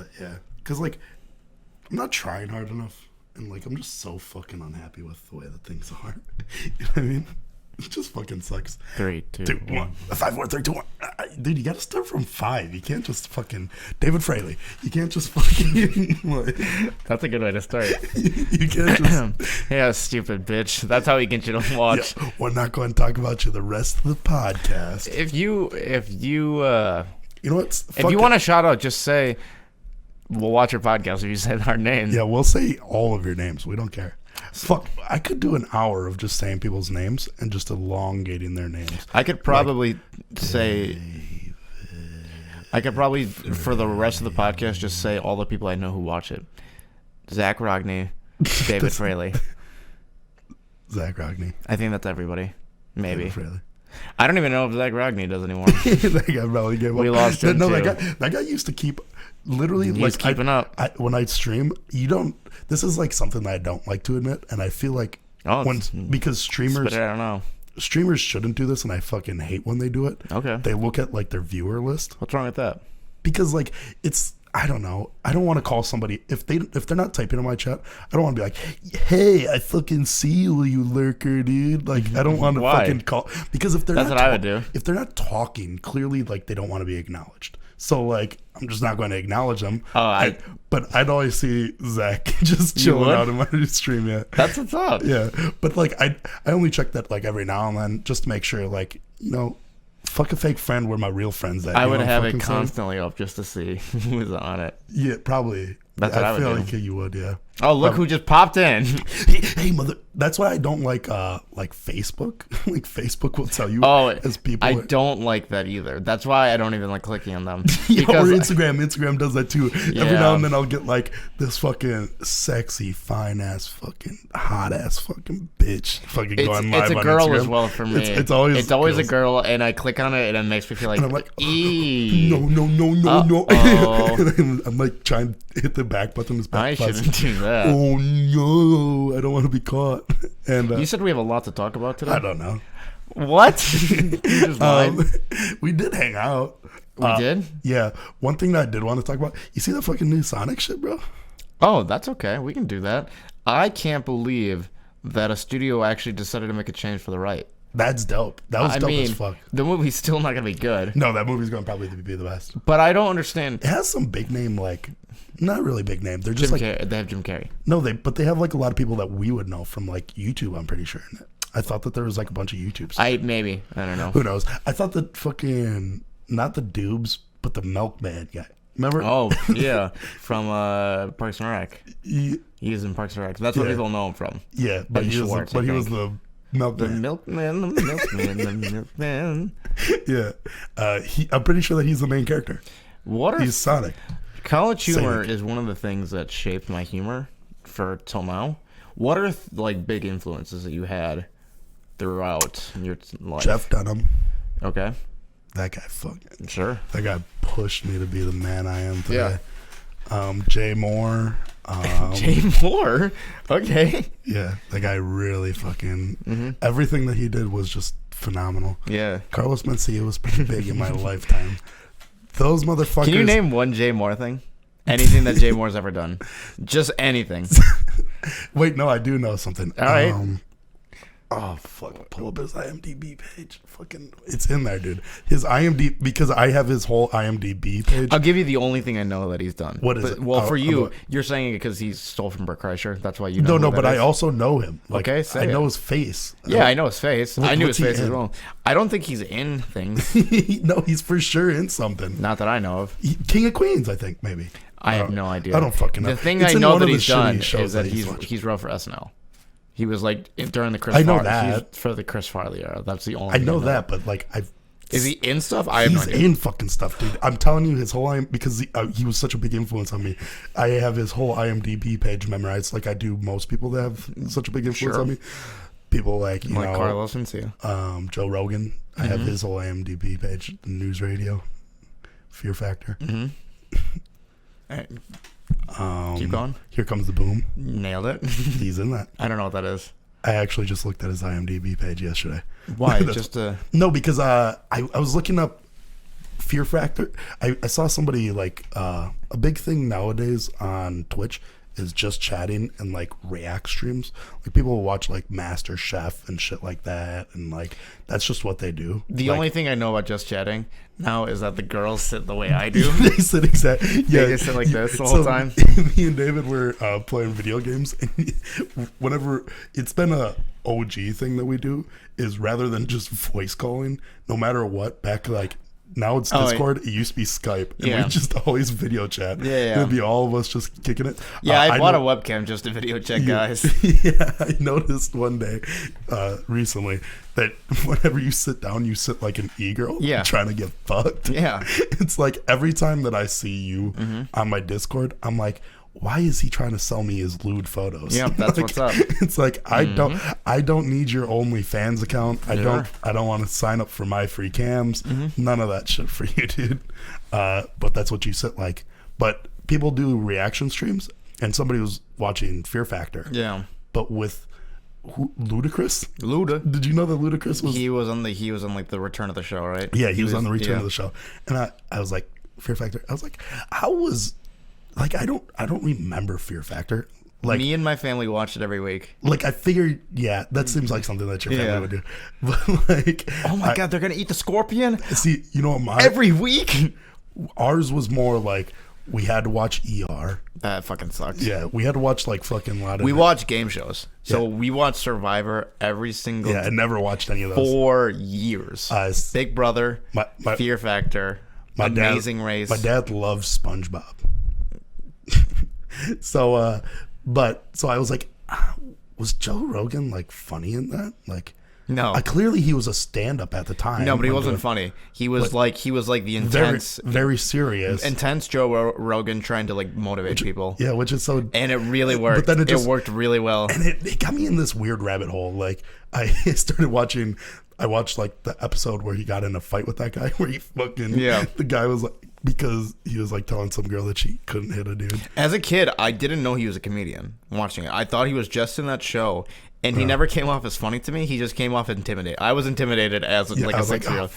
But yeah, because like I'm not trying hard enough, and like I'm just so fucking unhappy with the way that things are. You know what I mean? It just fucking sucks. 3, 2, 1. 5, 4, 3, 2, 1. Dude, you gotta start from 5. You can't just fucking David Fraley. You can't just fucking. That's a good way to start. You can't just. Yeah, stupid bitch. That's how we get you to watch. Yeah, we're not going to talk about you the rest of the podcast. If you you know what? If you want a shout out, just say we'll watch your podcast. If you say our names, yeah, we'll say all of your names. We don't care. Fuck, I could do an hour of just saying people's names and just elongating their names. I could probably say. I could probably, for the rest of the podcast, just say all the people I know who watch it. Zach Rogney, David Fraley. Zach Rogney. I think that's everybody. Maybe. David Fraley. I don't even know if Zach Rogney does anymore. That guy probably gave up. We lost him too. That guy used to keep literally He's like keeping up. When I stream, you don't. This is like something that I don't like to admit, and I feel like because streamers, I don't know. Streamers shouldn't do this, and I fucking hate when they do it. Okay. They look at like their viewer list. What's wrong with that? Because like it's. I don't know. I don't want to call somebody if they're not typing in my chat. I don't want to be like, "Hey, I fucking see you lurker, dude." Like I don't want to fucking call because if they're that's not what I would do. If they're not talking, clearly like they don't want to be acknowledged. So like I'm just not going to acknowledge them. But I'd always see Zach just chilling out in my stream. Yeah, that's what's up. Yeah, but like I only check that like every now and then just to make sure like fuck a fake friend where my real friend's at. I would have it constantly up just to see who was on it. Yeah, probably. That's what I would do. I feel like you would, yeah. Oh, look who just popped in. Hey, mother. That's why I don't like Facebook. Like Facebook will tell you as people. I don't like that either. That's why I don't even like clicking on them. Or Instagram. Instagram does that too. Yeah. Every now and then I'll get like this fucking sexy, fine ass, fucking hot ass, fucking bitch. Fucking going live on Instagram. It's a girl as well for me. It's always a girl, and I click on it, and it makes me feel like, and I'm like, no. No. I'm like trying to hit the back button. I shouldn't do that. Oh no, I don't want to be caught. And you said we have a lot to talk about today. I don't know. What? You just lied. We did hang out. We did? Yeah. One thing that I did want to talk about. You see that fucking new Sonic shit, bro? Oh, that's okay. We can do that. I can't believe that a studio actually decided to make a change for the right. That's dope. That was dope as fuck. The movie's still not going to be good. No, that movie's going to probably be the best. But I don't understand. It has some big name, like, not really big name. They're just they have Jim Carrey. No, but they have like a lot of people that we would know from like YouTube, I'm pretty sure. I thought that there was like a bunch of YouTubes. I don't know. Who knows? I thought that fucking, not the Dubes, but the Milkman guy. Remember? Oh, yeah. From Parks and Rec. He is in Parks and Rec. That's what people know him from. Yeah, but he was the Milkman. The milkman. Yeah. I'm pretty sure that he's the main character. He's Sonic. College humor is one of the things that shaped my humor till now. What are like big influences that you had throughout your life? Jeff Dunham. Okay. That guy fucking. Sure. That guy pushed me to be the man I am today. Yeah. Jay Moore. Jay Moore? Okay. Yeah. That guy really fucking. Everything that he did was just phenomenal. Yeah. Carlos Mencia was pretty big in my lifetime. Those motherfuckers. Can you name one Jay Moore thing? Anything that Jay Moore's ever done? Just anything. Wait, no, I do know something. All right. Oh, fuck. Pull up his IMDb page. Fucking, it's in there, dude. His IMDb, because I have his whole IMDb page. I'll give you the only thing I know that he's done. What is it? Well, for you, you're saying it because he stole from Bert Kreischer. That's why you know. No, but I also know him. Like, okay, say I know his face. Yeah, I know his face. I knew his face as well. I don't think he's in things. No, he's for sure in something. Not that I know of. King of Queens, I think, maybe. I have no idea. I don't fucking know. The thing I know that he's done is that he's wrote for SNL. He was like during the Chris. I know Farley, that for the Chris Farley era. That's the only. I know that, but like is he in stuff? I have no idea. He's in fucking stuff, dude. I'm telling you, his whole because he was such a big influence on me. I have his whole IMDb page memorized, like I do most people that have such a big influence on me. People like you know, Carlos Mencia, Joe Rogan. I have his whole IMDb page. News Radio, Fear Factor. Keep going. Here Comes the Boom. Nailed it. He's in that. I don't know what that is. I actually just looked at his IMDb page yesterday. Why? No, because I was looking up Fear Factor. I saw somebody like a big thing nowadays on Twitch is just chatting and like react streams. Like people will watch like Master Chef and shit like that, and like that's just what they do. The like, only thing I know about just chatting now is that the girls sit the way I do. They sit exactly. Yeah, they sit like this the whole time. Me and David were playing video games, and whenever it's been a OG thing that we do is rather than just voice calling, no matter what, back like. Now it's Discord. It used to be Skype, and we just always video chat. Yeah. It'd be all of us just kicking it. Yeah, I bought a webcam just to video chat guys. Yeah, I noticed one day recently that whenever you sit down, you sit like an e-girl trying to get fucked. Yeah. It's like every time that I see you on my Discord, I'm like, why is he trying to sell me his lewd photos? Yeah, that's like, what's up. It's like I don't need your OnlyFans account. I don't want to sign up for my free cams. None of that shit for you, dude. But that's what you sit like. But people do reaction streams, and somebody was watching Fear Factor. Yeah. But with Ludacris. Luda. Did you know that Ludacris was? He was on like the Return of the Show, right? Yeah, he was on the Return of the Show, and I was like Fear Factor. I was like, how was? Like I don't remember Fear Factor. Like me and my family watched it every week. Like I figured, yeah, that seems like something that your family would do. But like, oh my god, they're gonna eat the scorpion. See, you know what? Every week. Ours was more like we had to watch ER. That fucking sucks. Yeah, we had to watch like fucking a lot of. We watched game shows, so we watched Survivor every single. Yeah, I never watched any of those. 4 years. Big Brother, Fear Factor, Amazing Race. My dad loves SpongeBob. So I was like, was Joe Rogan like funny in that? Like, no, clearly he was a stand-up at the time. No, but he wasn't funny. He was like the intense, very serious, intense Joe Rogan trying to like motivate people. Yeah, which is so, and it really worked. But then it worked really well, and it got me in this weird rabbit hole. Like I started watching. I watched like the episode where he got in a fight with that guy, where he fucking the guy was like. Because he was like telling some girl that she couldn't hit a dude. As a kid, I didn't know he was a comedian watching it. I thought he was just in that show, and he never came off as funny to me. He just came off intimidated. I was intimidated as a 6-year-old.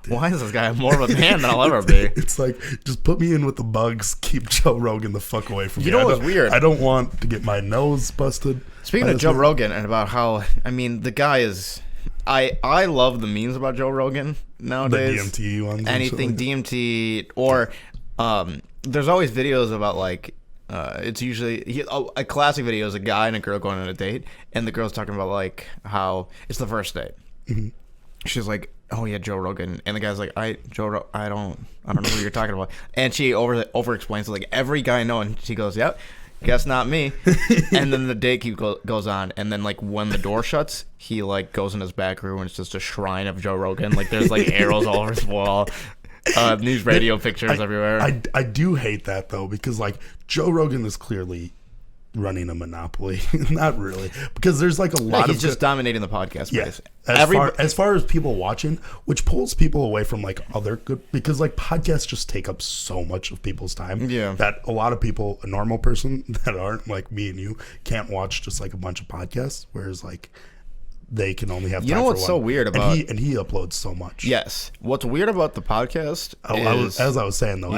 Why is this guy more of a man than I'll ever be? It's like, just put me in with the bugs. Keep Joe Rogan the fuck away from me. You know what's weird? I don't want to get my nose busted. Speaking of Joe Rogan and about how, I mean, the guy is... I love the memes about Joe Rogan nowadays. The DMT ones. Anything DMT or there's always videos about like it's usually a classic video is a guy and a girl going on a date, and the girl's talking about like how it's the first date. She's like, oh yeah, Joe Rogan, and the guy's like, I don't know who you're talking about, and she over explains it like every guy I know, and she goes, yep. Guess not me. And then the date goes on, and then like when the door shuts, he like goes in his back room and it's just a shrine of Joe Rogan. Like there's like arrows all over his wall, news radio pictures everywhere. I do hate that though, because like Joe Rogan is clearly running a monopoly. Not really, because there's like a lot of he's just dominating the podcast space. As far as people watching, which pulls people away from like other good, because like podcasts just take up so much of people's time that a lot of people, a normal person that aren't like me and you, can't watch just like a bunch of podcasts, whereas like they can only have time for what's one. So weird about and he uploads so much. Yes, what's weird about the podcast as I was saying though,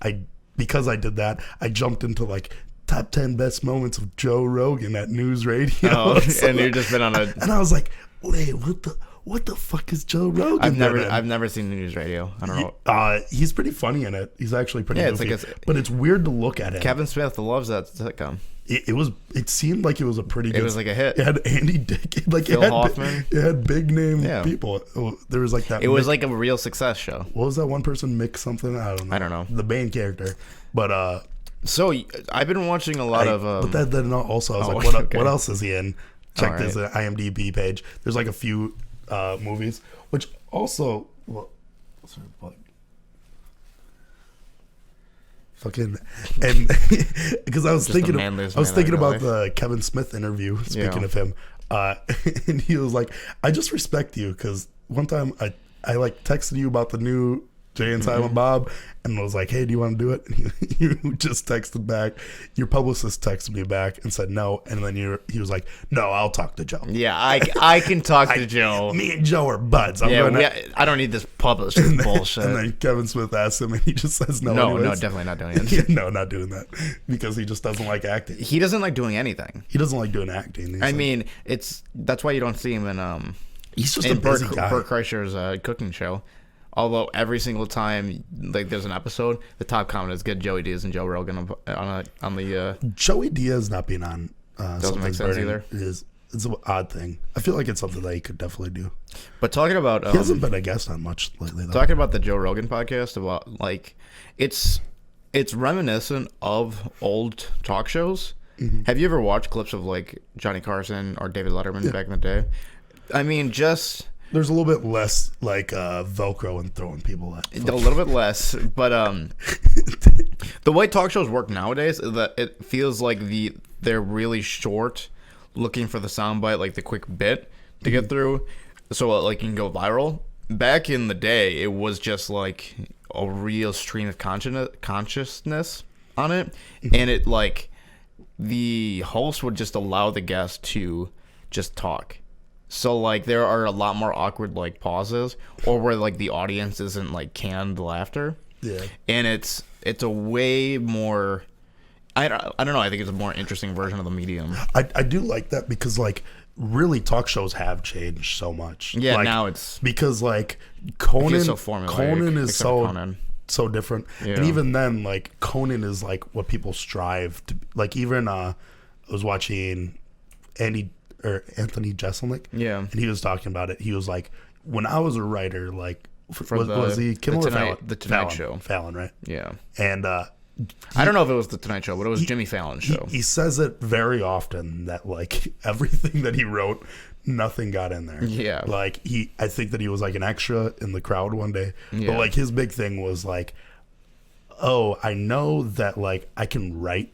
I because I did that, I jumped into like top 10 best moments of Joe Rogan at News Radio. Oh, and you've just been on a... And I was like, wait, what the fuck is Joe Rogan? I've never seen the News Radio. I don't know. He's pretty funny in it. He's actually pretty goofy. But it's weird to look at him. Kevin Smith loves that sitcom. It seemed like it was a pretty good... It was like a hit. It had Andy Dick. Like Phil Hoffman. It had big name people. There was like that... It was like a real success show. What was that one person? Mick something? I don't know. The main character. But... So I've been watching a lot of. But then also I was like, what else is he in? Check his IMDb page. There's like a few movies, which also fucking and because I was thinking about the Kevin Smith interview. Speaking of him, and he was like, I just respect you because one time I like texted you about the new Jay and Silent Bob, and was like, hey, do you want to do it? And you just texted back. Your publicist texted me back and said no, and then he was like, no, I'll talk to Joe. Yeah, I can talk to Joe. Me and Joe are buds. I don't need this publicist bullshit. And then Kevin Smith asked him, and he just says no. No, anyways. definitely not doing it. No, not doing that, because he just doesn't like acting. He doesn't like doing anything. He doesn't like doing acting. I mean, that's why you don't see him in he's just a busy guy. Bert Kreischer's cooking show. Although every single time like there's an episode, the top comment is get Joey Diaz and Joe Rogan on the. Joey Diaz not being on doesn't make sense either. It's an odd thing. I feel like it's something that he could definitely do. But talking about he hasn't been a guest on much lately, though. Talking about the Joe Rogan podcast, about like it's reminiscent of old talk shows. Mm-hmm. Have you ever watched clips of like Johnny Carson or David Letterman back in the day? I mean, just there's a little bit less like Velcro and throwing people at. A little bit less, but the way talk shows work nowadays is that it feels like they're really short, looking for the soundbite, like the quick bit to get through, so like you can go viral. Back in the day, it was just like a real stream of consciousness on it, and it like the host would just allow the guest to just talk. So like there are a lot more awkward like pauses, or where like the audience isn't like canned laughter. Yeah. And it's a way more I don't know, I think it's a more interesting version of the medium. I do like that, because like really talk shows have changed so much. Yeah, like, now it's because like Conan is Conan. so different. Yeah. And even then, like Conan is like what people strive to, like even I was watching Anthony Jeselnik. Yeah. And he was talking about it. He was like, when I was a writer, like was he Kimmel or Fallon? The Tonight Show. Fallon, right? Yeah. And I don't know if it was the Tonight Show, but it was Jimmy Fallon's show. He says it very often that like everything that he wrote, nothing got in there. Yeah. Like I think that he was like an extra in the crowd one day. Yeah. But like his big thing was like, oh, I know that like I can write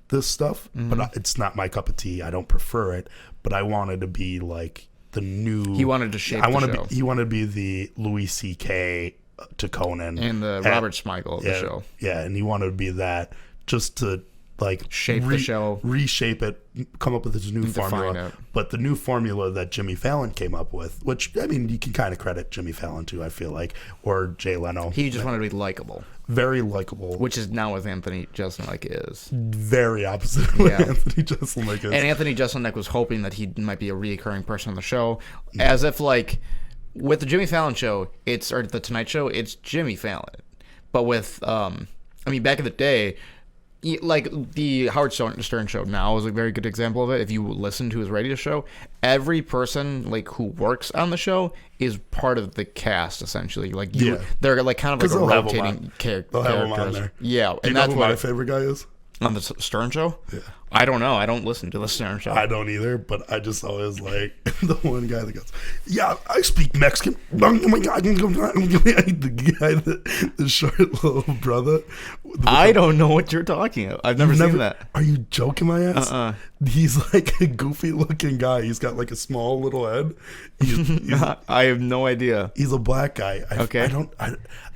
this stuff, but it's not my cup of tea. I don't prefer it, but I wanted to be like the new. He wanted to shape the show. He wanted to be the Louis C.K. to Conan and the Robert Smigel of the show. Yeah, and he wanted to be that, just to like shape the show, reshape it, come up with his new formula. But the new formula that Jimmy Fallon came up with, which I mean, you can kind of credit Jimmy Fallon to, I feel like, or Jay Leno. He just wanted to be likable. Very likable. Which is now what Anthony Jeselnik is. Very opposite of what Anthony Jeselnik is. And Anthony Jeselnik was hoping that he might be a reoccurring person on the show, as if like with the Jimmy Fallon show, or the Tonight Show, it's Jimmy Fallon. But with I mean, back in the day, like the Howard Stern show now is a very good example of it. If you listen to his radio show, every person like who works on the show is part of the cast essentially. Like they're like kind of like a rotating character. Yeah, Do you know who my favorite guy is? On the Stern show? Yeah. I don't know. I don't listen to the Stern show. I don't either, but I just always like the one guy that goes, yeah, I speak Mexican. Oh my God. The guy, the short little brother. I don't know what you're talking about. I've never seen that. Are you joking my ass? He's like a goofy looking guy. He's got like a small little head. I have no idea. He's a black guy. Okay.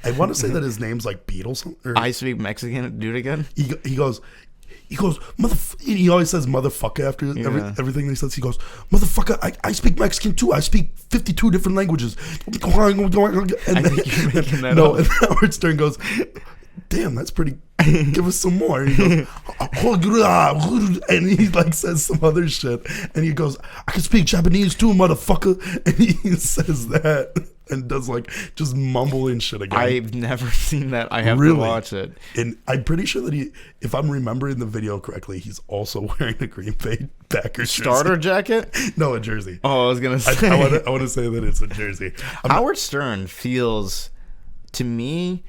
I want to say that his name's like Beatles. I speak Mexican. Do it again. He goes, he always says motherfucker after everything he says. He goes, motherfucker, I speak Mexican too. I speak 52 different languages. And and Howard Stern goes, damn, that's pretty. Give us some more. And he goes, and he like says some other shit. And he goes, I can speak Japanese too, motherfucker. And he says that and does like just mumbling shit again. I've never seen that. I have to watch it. And I'm pretty sure that if I'm remembering the video correctly, he's also wearing a Green Bay Packers starter jacket. No, a jersey. Oh, I was gonna say. I want to say that it's a jersey. Howard Stern feels, to me,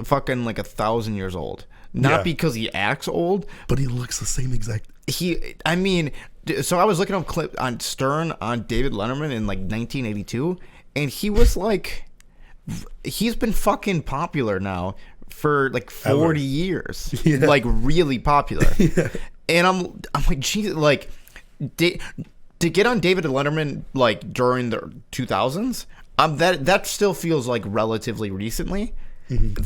fucking like 1,000 years old. Not because he acts old, but he looks the same exact. I mean, so I was looking up clip on Stern on David Letterman in like 1982, and he was like, he's been fucking popular now for like 40 years, like really popular. And I'm like, Jesus, like to get on David Letterman like during the 2000s. That still feels like relatively recently. Mm-hmm.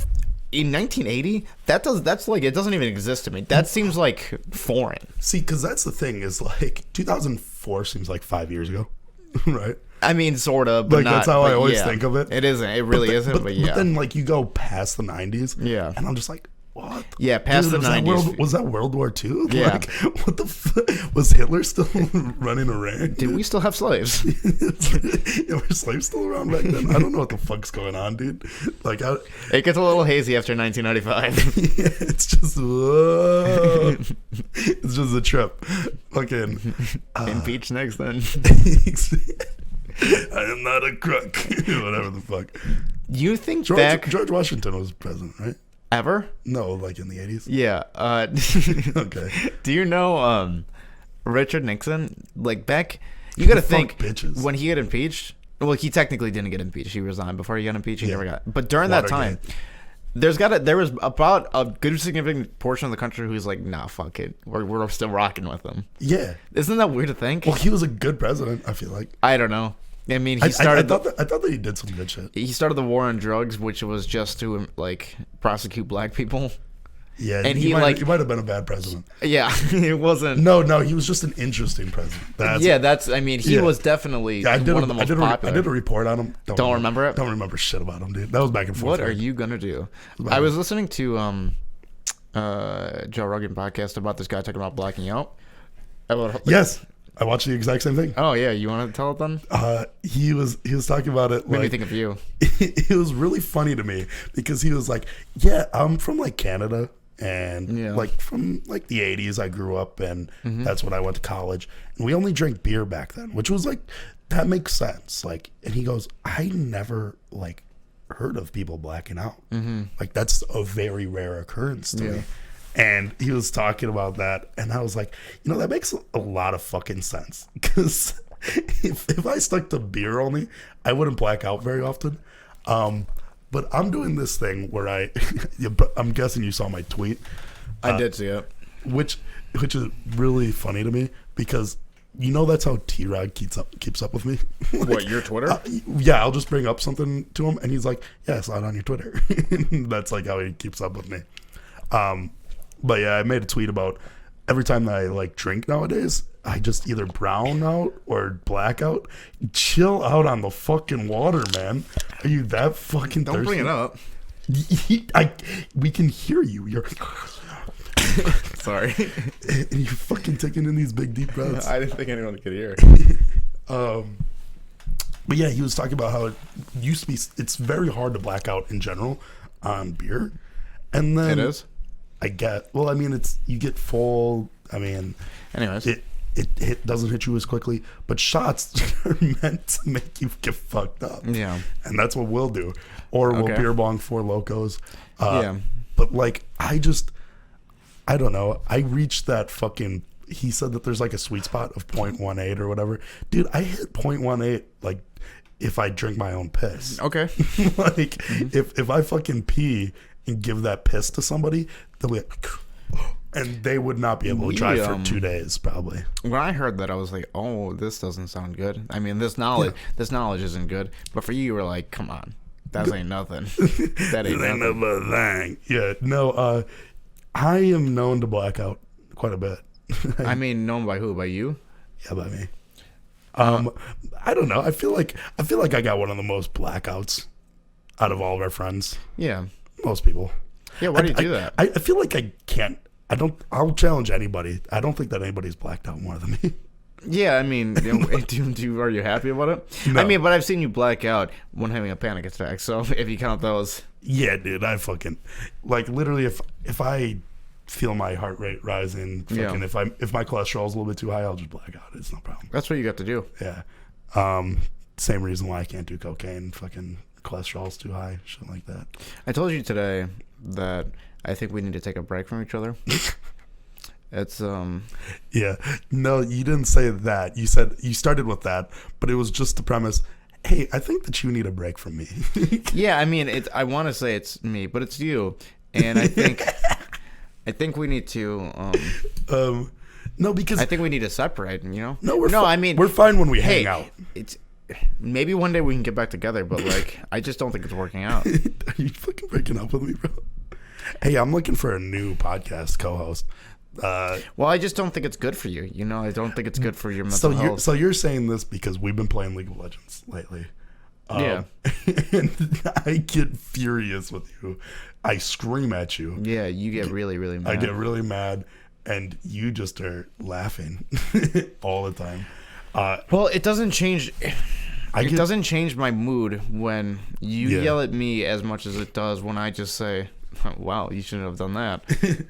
In 1980, that's like it doesn't even exist to me. That seems like foreign. See, because that's the thing is like 2004 seems like 5 years ago, right? I mean, sort of, but Like not, that's how I but always yeah. think of it. It isn't. It really isn't. But yeah. But then like you go past the 90s, Yeah. and I'm just like, what? Yeah, past the 90s. Was that World War II? Yeah. Like, what the was Hitler still running around? Did we still have slaves? Yeah, were slaves still around back then? I don't know what the fuck's going on, dude. Like, It gets a little hazy after 1995. yeah, it's just, whoa. It's just a trip. Fucking Impeach next then. I am not a crook. Whatever the fuck. You think George Washington was president, right? ever? No, like in the 80s. Yeah. Okay. Do you know Richard Nixon? Like back, you got to think bitches. when he got impeached. Well, he technically didn't get impeached. He resigned before he got impeached. He Yeah. never got. But during that time, there was about a good significant portion of the country who's like, nah, fuck it. We're still rocking with him. Yeah. Isn't that weird to think? Well, he was a good president, I feel like. I don't know. I mean, he started. I thought that he did some good shit. He started the war on drugs, which was just to like prosecute black people. Yeah, and he might have been a bad president. Yeah, it wasn't. No, he was just an interesting president. I mean, he was definitely one of the most popular. I did a report on him. Don't remember it? Don't remember shit about him, dude. That was back and forth. What are you gonna do? I was listening to Joe Rogan podcast about this guy talking about blacking out. Yes, I watched the exact same thing. Oh yeah, you want to tell it then? He was talking about it. Made me like, think of you. It was really funny to me because he was like, "Yeah, I'm from like Canada." And like from like the 80s, I grew up, and that's when I went to college. And we only drank beer back then, which was like, that makes sense. Like, and he goes, I never like heard of people blacking out. Like that's a very rare occurrence to me. And he was talking about that, and I was like, you know, that makes a lot of fucking sense. Because if I stuck to beer only, I wouldn't black out very often. But I'm doing this thing where I'm guessing you saw my tweet. I did see it. Which is really funny to me because you know that's how T-Rod keeps up with me. Like, What, your Twitter? Yeah, I'll just bring up something to him and he's like, yeah, I saw it on your Twitter. That's like how he keeps up with me. But yeah, I made a tweet about every time that I like drink nowadays, I just either brown out or black out. Chill out on the fucking water, man. Are you that fucking Don't thirsty? bring it up. We can hear you. You're Sorry. and you're fucking taking in these big deep breaths. I didn't think anyone could hear. But yeah, he was talking about how it used to be. It's very hard to black out in general on beer, and then It is? I get. Well, I mean, you get full. I mean, Anyways. It doesn't hit you as quickly, but shots are meant to make you get fucked up. Yeah. And that's what we'll do. Or we'll beer bong Four Locos. Yeah. But like, I don't know. I reached that fucking, he said that there's like a sweet spot of 0.18 or whatever. Dude, I hit 0.18 like if I drink my own piss. Okay. Like if I fucking pee and give that piss to somebody, they'll be like, and they would not be able to drive for 2 days probably. When I heard that, I was like, "Oh, this doesn't sound good." I mean, this knowledge isn't good. But for you were like, "Come on, that ain't nothing. That ain't nothing." Another thing. Yeah, no. I am known to black out quite a bit. I mean, known by who? By you? Yeah, by me. I don't know. I feel like I got one of the most blackouts out of all of our friends. Yeah. Most people. Yeah. Why do you do that? I feel like I can't. I'll challenge anybody. I don't think that anybody's blacked out more than me. Yeah, I mean, are you happy about it? No. I mean, but I've seen you black out when having a panic attack. So if you count those, Yeah, dude. I fucking like literally if I feel my heart rate rising, fucking if my cholesterol's a little bit too high, I'll just black out. It's no problem. that's what you got to do. Yeah. Same reason why I can't do cocaine. Fucking cholesterol's too high. Shit like that. I told you today that I think we need to take a break from each other. It's Yeah. No, you didn't say that. You said you started with that, but it was just the premise. Hey, I think that you need a break from me. Yeah, I mean, I want to say it's me, but it's you, and I think we need to. No, because I think we need to separate. You know. no, we're I mean, we're fine when we hey, hang out. it's maybe one day we can get back together, but like, I just don't think it's working out. Are you fucking breaking up with me, bro? Hey, I'm looking for a new podcast co-host. Well, I just don't think it's good for you. You know, I don't think it's good for your mental health. So you're saying this because we've been playing League of Legends lately. Yeah. And I get furious with you. I scream at you. Yeah, you get really, really mad. I get really mad, and you just are laughing all the time. Well, it doesn't change. It doesn't change my mood when you yell at me as much as it does when I just say, "Wow, you shouldn't have done that."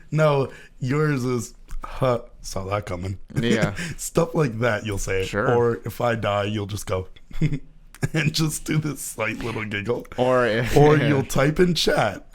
No, yours is, saw that coming. Yeah. Stuff like that you'll say. Sure. Or if I die, you'll just go and just do this slight little giggle. Or you'll type in chat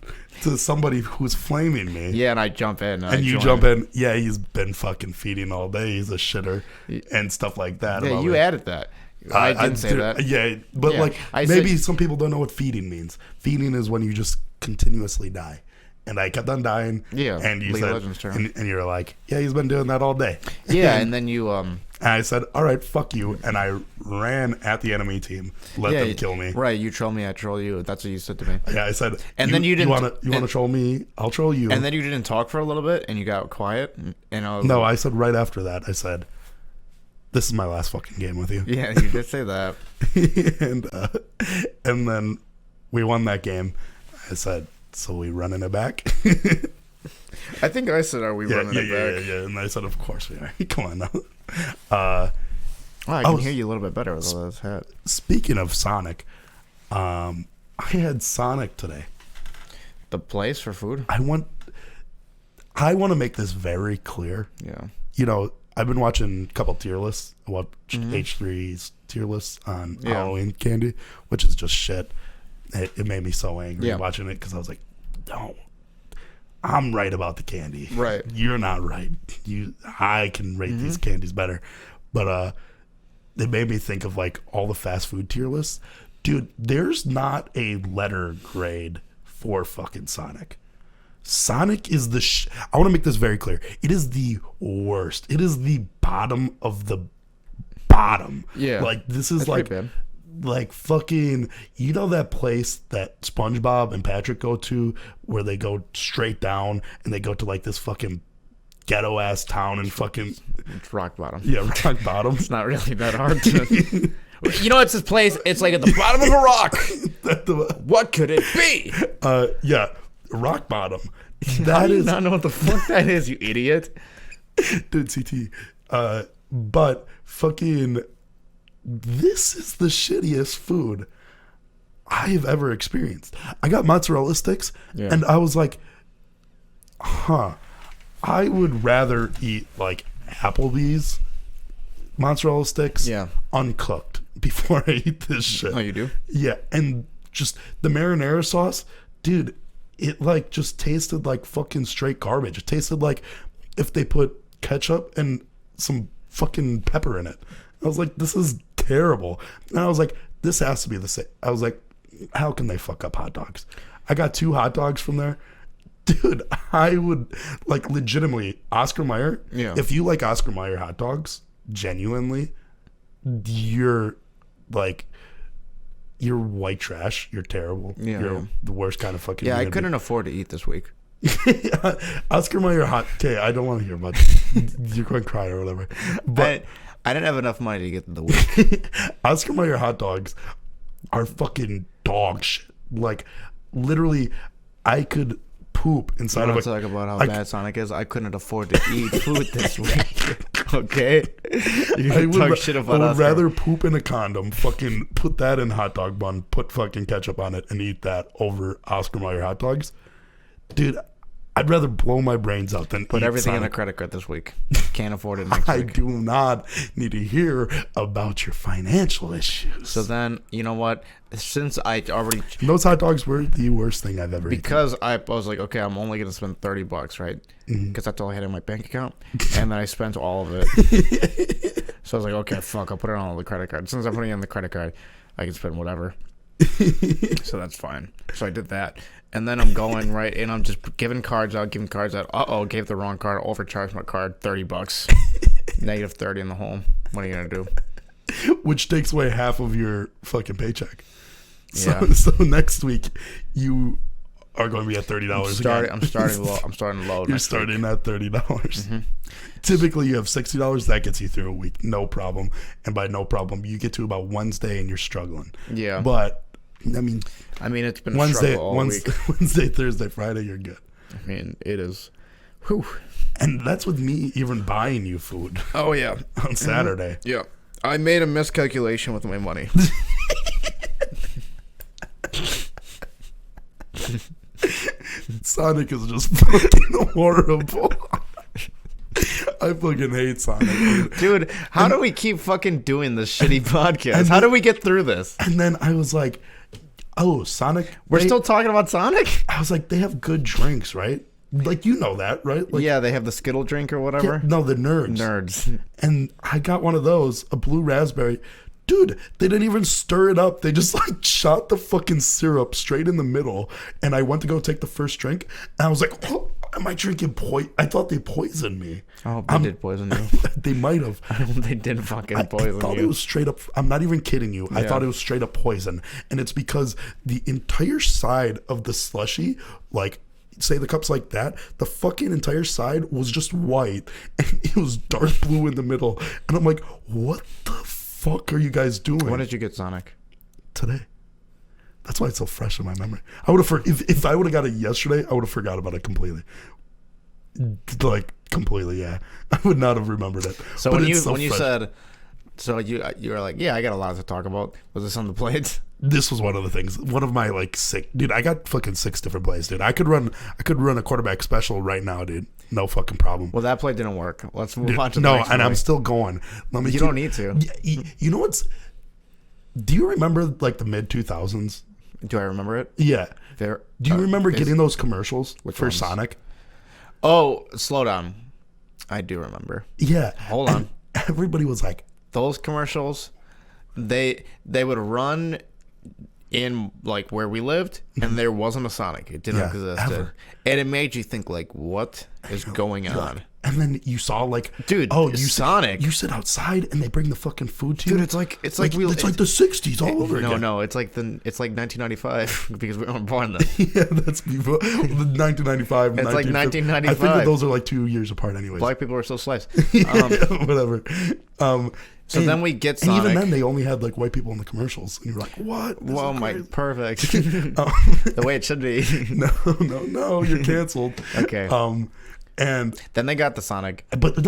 to somebody who's flaming me. Yeah, and I jump in. And you jump in. Yeah, he's been fucking feeding all day. He's a shitter and stuff like that. Yeah, you added that. I didn't say that. Yeah, but maybe some people don't know what feeding means. Feeding is when you just continuously die. And I kept on dying. Yeah, and you said, and you're like, yeah, he's been doing that all day. Yeah, and then you And I said, all right, fuck you, and I ran at the enemy team, let them kill me. Right, you troll me, I troll you. That's what you said to me. Yeah, I said, and then you didn't. You want to troll me? I'll troll you. And then you didn't talk for a little bit, and you got quiet. And I was I said right after that, I said, this is my last fucking game with you. Yeah, you did say that. and then we won that game. I said, so we running it back? I think I said, are we running it back? Yeah. And I said, of course we are. Come on now. I can hear you a little bit better with all this hat. Speaking of Sonic, I had Sonic today. The place for food? I want to make this very clear. Yeah. You know, I've been watching a couple tier lists. I watched H3's tier lists on Halloween candy, which is just shit. It made me so angry watching it because I was like, no, I'm right about the candy. Right. You're not right. I can rate these candies better. But it made me think of like all the fast food tier lists. Dude, there's not a letter grade for fucking Sonic. Sonic is I want to make this very clear. It is the worst. It is the bottom of the bottom. Yeah. Like this is like fucking, you know that place that SpongeBob and Patrick go to where they go straight down and they go to like this fucking ghetto ass town and fucking it's rock bottom. Yeah, rock bottom. It's not really that hard to you know, it's this place, it's like at the bottom of a rock. What could it be? Yeah, rock bottom. That is not know what the fuck that is, you idiot. Dude, CT. But fucking, this is the shittiest food I have ever experienced. I got mozzarella sticks, and I was like, I would rather eat like Applebee's mozzarella sticks uncooked before I eat this shit. Oh, you do? Yeah, and just the marinara sauce, dude, it like just tasted like fucking straight garbage. It tasted like if they put ketchup and some fucking pepper in it. I was like, this is terrible. And I was like, this has to be the same. I was like, how can they fuck up hot dogs? I got 2 hot dogs from there. Dude, I would like legitimately Oscar Mayer. Yeah. If you like Oscar Mayer hot dogs, genuinely, you're white trash. You're terrible. Yeah, you're the worst kind of fucking. Yeah, I couldn't afford to eat this week. Oscar Mayer hot. Okay, I don't want to hear about it. You're going to cry or whatever. But I didn't have enough money to get the week. Oscar Mayer hot dogs are fucking dog shit. Like literally, I could poop inside of a. Talk about how bad Sonic is. I couldn't afford to eat food this week. Okay, I would rather poop in a condom, fucking put that in hot dog bun, put fucking ketchup on it, and eat that over Oscar Mayer hot dogs. Dude, I'd rather blow my brains out than put eat everything Sonic. in a credit card this week. Can't afford it next week. I do not need to hear about your financial issues. So then, you know what? Since I already... Those hot dogs were the worst thing I've ever eaten. Because I was like, okay, I'm only going to spend $30, right? Because that's all I had in my bank account. And then I spent all of it. So I was like, okay, fuck, I'll put it on the credit card. Since I'm putting it on the credit card, I can spend whatever. So that's fine. So I did that. And then I'm going, right, and I'm just giving cards out. Gave the wrong card, overcharged my card, $30. Negative 30 in the hole. What are you going to do? which takes away half of your fucking paycheck. So, Yeah. so next week you are going to be at $30 again. I'm starting low. I'm starting low. You're starting at $30. Typically, you have $60. That gets you through a week, no problem. And by no problem, you get to about Wednesday and you're struggling. Yeah. But I mean, it's been a Wednesday, struggle all week. Wednesday, Thursday, Friday, you're good. I mean, it is. Whew. And that's with me even buying you food. Oh yeah. On Saturday. Yeah. I made a miscalculation with my money. Sonic is just fucking horrible. I fucking hate Sonic, dude. How do we keep fucking doing this shitty podcast? How do we get through this? And then I was like, "Oh, Sonic." We're still talking about Sonic. I was like, "They have good drinks, right? Like, you know that, right?" Like, yeah, they have the Skittle drink or whatever. Yeah, no, the nerds. And I got one of those, a blue raspberry. Dude, they didn't even stir it up. They just like shot the fucking syrup straight in the middle. And I went to go take the first drink. And I was like, oh, am I drinking poison? I thought they poisoned me. Oh, they did poison you. They might have. They did fucking poison you. I thought it was straight up. I'm not even kidding you. I thought it was straight up poison. And it's because the entire side of the slushie, like, say the cup's like that, the fucking entire side was just white. And it was dark blue in the middle. And I'm like, what the fuck are you guys doing? When did you get Sonic? Today. That's why it's so fresh in my memory. I would have if I would have got it yesterday, I would have forgot about it completely. Like completely, yeah. I would not have remembered it. So but when you said, so you were like, yeah, I got a lot to talk about. Was this on the plates? This was one of the things. One of my like dude. I got fucking 6 different plays, dude. I could run a quarterback special right now, dude. No fucking problem. Well, that play didn't work. Let's move on to the no, next and play. I'm still going. You don't need to. You know what's? Do you remember like the mid 2000s? Do I remember it? Yeah. Do you remember getting those commercials for ones? Sonic? Oh, slow down. I do remember. Yeah. Hold on. Everybody was like, those commercials. They would run in like where we lived, and there wasn't a Sonic. It didn't exist, ever. And it made you think like, what is going on? And then you saw like, dude, Sonic. You sit outside and they bring the fucking food to you. Dude, it's like it's like the 60s all over again. No, it's like 1995 because we weren't born then. Yeah, that's before 1995. It's like 1995. I think that those are like 2 years apart, anyways. Black people are still slaves. Whatever. So then we get Sonic. And even then, they only had like white people in the commercials, and you're like, "What? Well, perfect. The way it should be." No, you're canceled. Okay. And then they got the Sonic. But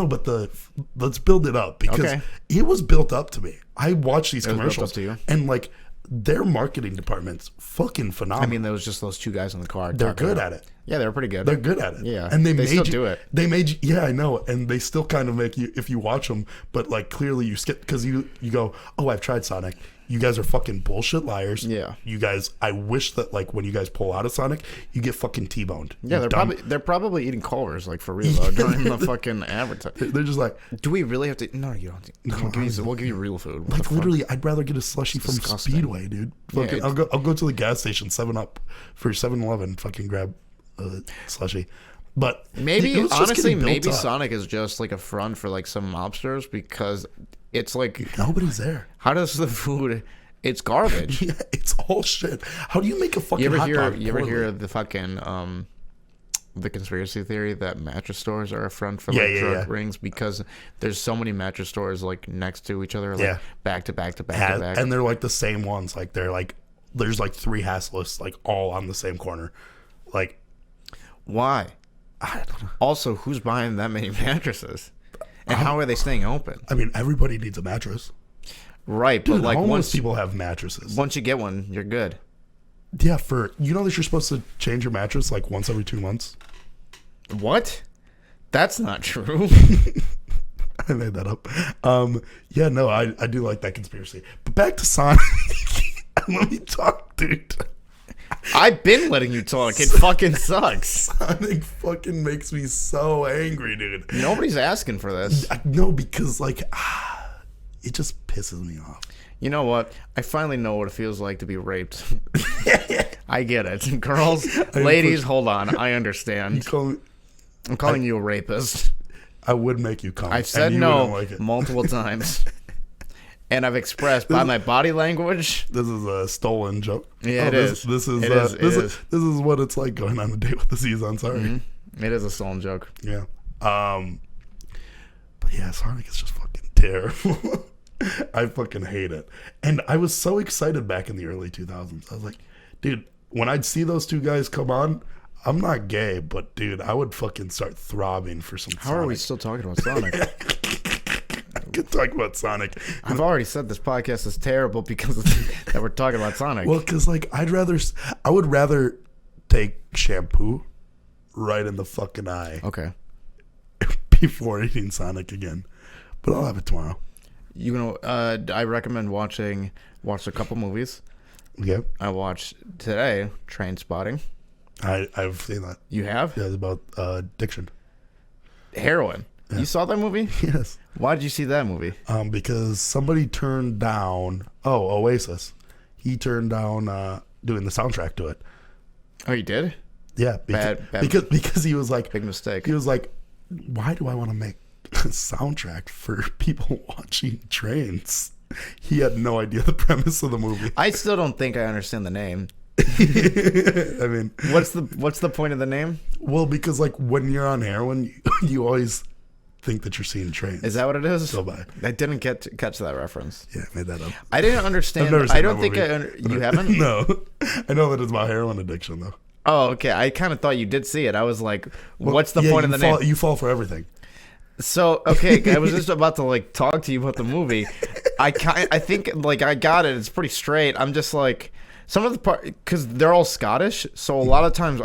let's build it up because it was built up to me. I watched these commercials and like their marketing department's fucking phenomenal. I mean, there was just those two guys in the car. They're good at it. Yeah, they're pretty good. They're good at it. Yeah, and they still do it. They made you. Yeah, I know, and they still kind of make you if you watch them. But like clearly, you skip because you go, oh, I've tried Sonic. You guys are fucking bullshit liars. Yeah. You guys. I wish that like when you guys pull out of Sonic, you get fucking T-boned. Yeah, they're probably eating Culvers like for real though, during the fucking advertising. They're just like, do we really have to? No, you don't. We'll give you real food. Like literally, I'd rather get a slushie from Speedway, dude. Fucking, I'll go to the gas station 7-Up for 7-Eleven. Fucking grab a slushie. But maybe honestly, maybe Sonic is just like a front for like some mobsters because it's like nobody's there. How does the food? It's garbage. Yeah, it's all shit. How do you make a fucking you ever hot dog? You ever hear the fucking the conspiracy theory that mattress stores are a front for like drug rings because there's so many mattress stores like next to each other, like back to back to back to back, and they're like the same ones. Like they're like there's like 3 Hasslists like all on the same corner. Like why? I don't know. Also, who's buying that many mattresses? And how are they staying open? I mean, everybody needs a mattress. Right, dude, but like once people have mattresses. Once you get one, you're good. Yeah, that you're supposed to change your mattress like once every 2 months. What? That's not true. I made that up. Yeah, no, I do like that conspiracy. But back to Sonic. Let me talk, dude. I've been letting you talk. It fucking sucks. Sonic fucking makes me so angry, dude. Nobody's asking for this. No, because like it just pisses me off. You know what? I finally know what it feels like to be raped. I get it. Girls, ladies, hold on. I understand. I'm calling you a rapist. I would make you come. I've said no multiple times. and I've expressed by my body language. This is a stolen joke. Yeah, this is what it's like going on a date with Aziz Ansari. Mm-hmm. It is a stolen joke. Yeah. But yeah, Sonic is just fucking terrible. I fucking hate it. And I was so excited back in the early 2000s. I was like, dude, when I'd see those two guys come on, I'm not gay, but dude, I would fucking start throbbing for some Sonic. How are we still talking about Sonic? I could talk about Sonic. I've already said this podcast is terrible because that we're talking about Sonic. Well, because like I would rather take shampoo right in the fucking eye. Okay. Before eating Sonic again, but I'll have it tomorrow. You know, I recommend watch a couple movies. Yeah. I watched today Trainspotting. I've seen that. You have? Yeah, it's about addiction. Heroin. Yeah. You saw that movie? Yes. Why did you see that movie? Because somebody turned down. Oh, Oasis. He turned down doing the soundtrack to it. Oh, you did? Yeah. Because he was like, big mistake. He was like, why do I want to make a soundtrack for people watching trains? He had no idea the premise of the movie. I still don't think I understand the name. I mean, what's the point of the name? Well, because like when you're on heroin, you always think that you're seeing trains. Is that what it is? Go by. I didn't catch that reference. Yeah, I made that up. I didn't understand. I don't think you haven't. No, I know that it's about heroin addiction though. Oh, okay. I kind of thought you did see it. I was like, what's the point of the name? You fall for everything. So, okay, I was just about to like talk to you about the movie. I think like I got it. It's pretty straight. I'm just like some of the part because they're all Scottish. So a lot of times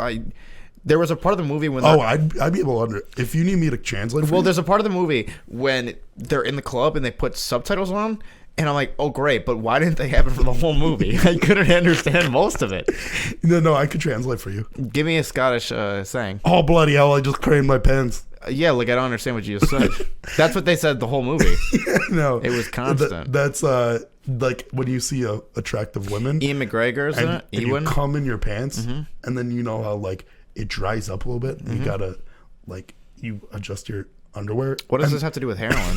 there was a part of the movie when I'd be able to if you need me to translate. Well, there's a part of the movie when they're in the club and they put subtitles on. And I'm like, oh, great, but why didn't they have it for the whole movie? I couldn't understand most of it. No, I could translate for you. Give me a Scottish saying. Oh, bloody hell, I just crammed my pants. Yeah, like, I don't understand what you just said. That's what they said the whole movie. No. It was constant. That's, like, when you see attractive women. Ian McGregor's in it. And you come in your pants, and then you know how, like, it dries up a little bit. You gotta, like, you adjust your underwear. What does this have to do with heroin?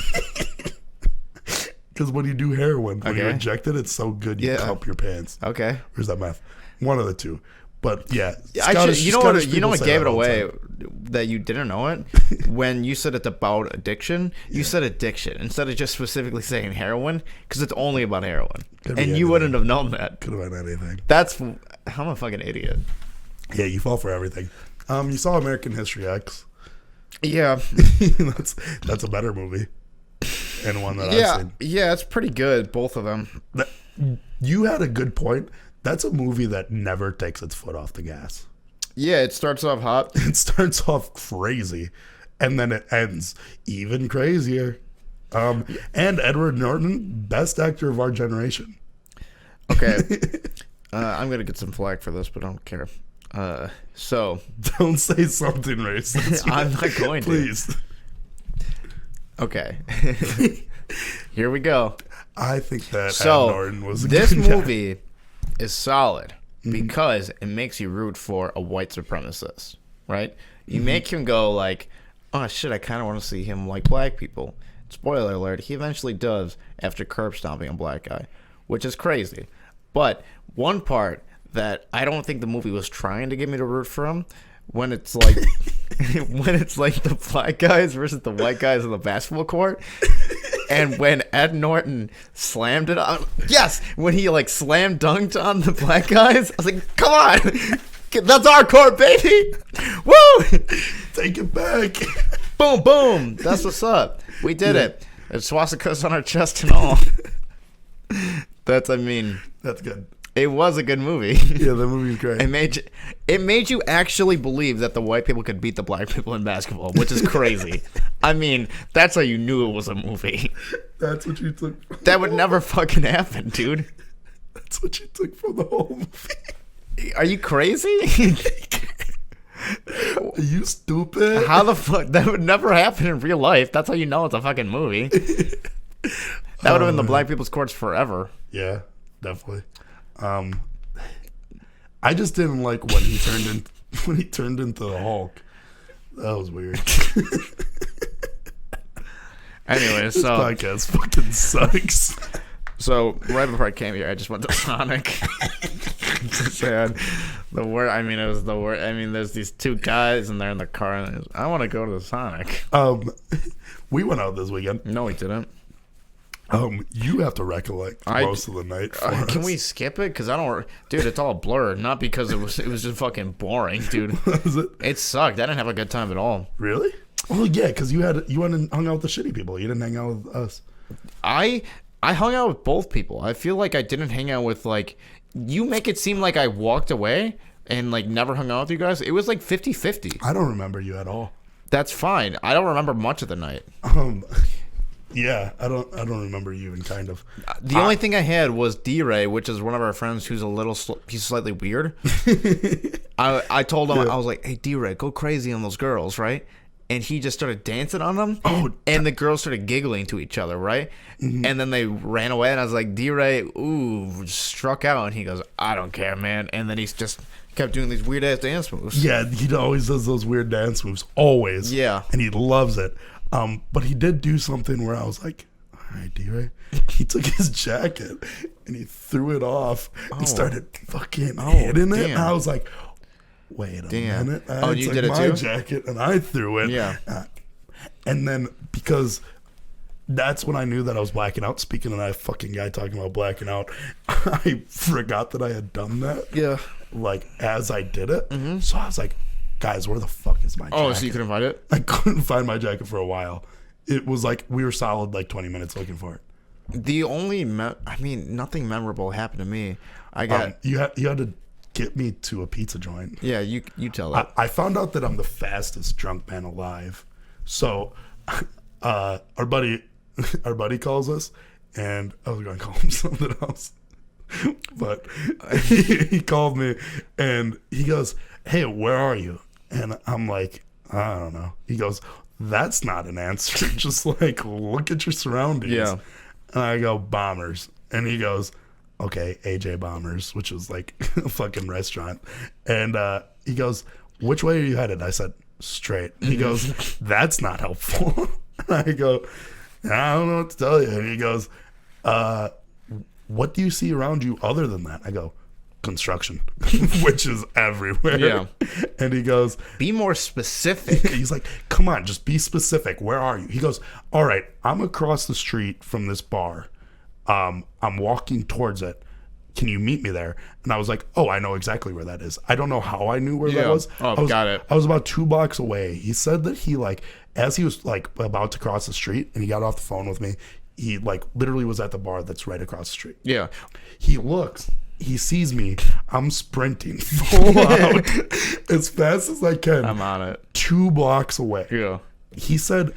Because when you do heroin, when you inject it, it's so good you cup your pants. Okay. Where's that math? One of the two. But yeah, you know what gave it away that you didn't know it? When you said it's about addiction, you said addiction instead of just specifically saying heroin because it's only about heroin. And you wouldn't have known that. Could have been anything. I'm a fucking idiot. Yeah, you fall for everything. You saw American History X. Yeah. that's a better movie. And one that I've seen. Yeah, it's pretty good, both of them. You had a good point. That's a movie that never takes its foot off the gas. Yeah, it starts off hot. It starts off crazy, and then it ends even crazier. And Edward Norton, best actor of our generation. Okay. I'm going to get some flack for this, but I don't care. So. Don't say something racist. I'm not going to. Please. Okay. Here we go. I think that Edward Norton was a this good movie is solid because it makes you root for a white supremacist, right? You make him go like, oh shit, I kind of want to see him like black people. Spoiler alert, he eventually does after curb stomping a black guy, which is crazy. But one part that I don't think the movie was trying to get me to root for him, when it's like the black guys versus the white guys on the basketball court, and when Ed Norton slammed it on, when he like slam dunked on the black guys, I was like, come on, that's our court, baby, woo, take it back, boom, boom, that's what's up, we did it, it's swastikas on our chest and all. That's good. It was a good movie. Yeah, the movie's great. It made you actually believe that the white people could beat the black people in basketball, which is crazy. I mean, that's how you knew it was a movie. That's what you took. That would never fucking happen, dude. That's what you took from the whole movie. Are you crazy? Are you stupid? How the fuck? That would never happen in real life. That's how you know it's a fucking movie. That would have been the black people's courts forever. Yeah, definitely. I just didn't like when he turned into the Hulk. That was weird. Anyway, this podcast fucking sucks. So right before I came here, I just went to Sonic. Sad. The word. I mean, it was the word. I mean, there's these two guys, and they're in the car, and I want to go to the Sonic. We went out this weekend. No, we didn't. You have to recollect most of the night. Can we skip it? Because I don't, dude. It's all blurred. Not because it was just fucking boring, dude. Was it? It sucked. I didn't have a good time at all. Really? Oh yeah, because you went and hung out with the shitty people. You didn't hang out with us. I hung out with both people. I feel like I didn't hang out with like. You make it seem like I walked away and like never hung out with you guys. It was like 50-50. I don't remember you at all. That's fine. I don't remember much of the night. Yeah, I don't remember you even kind of. The only thing I had was D-Ray, which is one of our friends who's he's slightly weird. I told him, I was like, hey, D-Ray, go crazy on those girls, right? And he just started dancing on them. Oh, and the girls started giggling to each other, right? Mm-hmm. And then they ran away, and I was like, D-Ray, struck out. And he goes, I don't care, man. And then he's just kept doing these weird-ass dance moves. Yeah, he always does those weird dance moves. Always. Yeah. And he loves it. But he did do something where I was like, all right, D-Ray. He took his jacket and he threw it off and started fucking hitting it. And I was like, wait a minute. You did it my too? Jacket and I threw it. Yeah. And then because that's when I knew that I was blacking out. Speaking of that fucking guy talking about blacking out, I forgot that I had done that. Yeah. Like as I did it. Mm-hmm. So I was like, guys, where the fuck is my jacket? Oh, so you couldn't find it? I couldn't find my jacket for a while. It was like we were solid like 20 minutes looking for it. The only, nothing memorable happened to me. I got you had to get me to a pizza joint. Yeah, you tell it. I found out that I'm the fastest drunk man alive. So our buddy calls us, and I was going to call him something else. But he called me and he goes, hey, where are you? And I'm like, I don't know. He goes, that's not an answer. Just like, look at your surroundings. Yeah. And I go, Bombers. And he goes, okay, AJ Bombers, which is like a fucking restaurant. And he goes, which way are you headed? I said, straight. He goes, that's not helpful. And I go, I don't know what to tell you. And he goes, what do you see around you other than that? I go, construction, which is everywhere. Yeah. And he goes, be more specific. He's like, come on, just be specific. Where are you? He goes, all right, I'm across the street from this bar. I'm walking towards it. Can you meet me there? And I was like, oh, I know exactly where that is. I don't know how I knew where that was. Got it. I was about 2 blocks away. He said that he like, as he was like about to cross the street and he got off the phone with me, he like literally was at the bar that's right across the street. Yeah. He looks, he sees me. I'm sprinting full out as fast as I can. I'm on it. 2 blocks away. Yeah. He said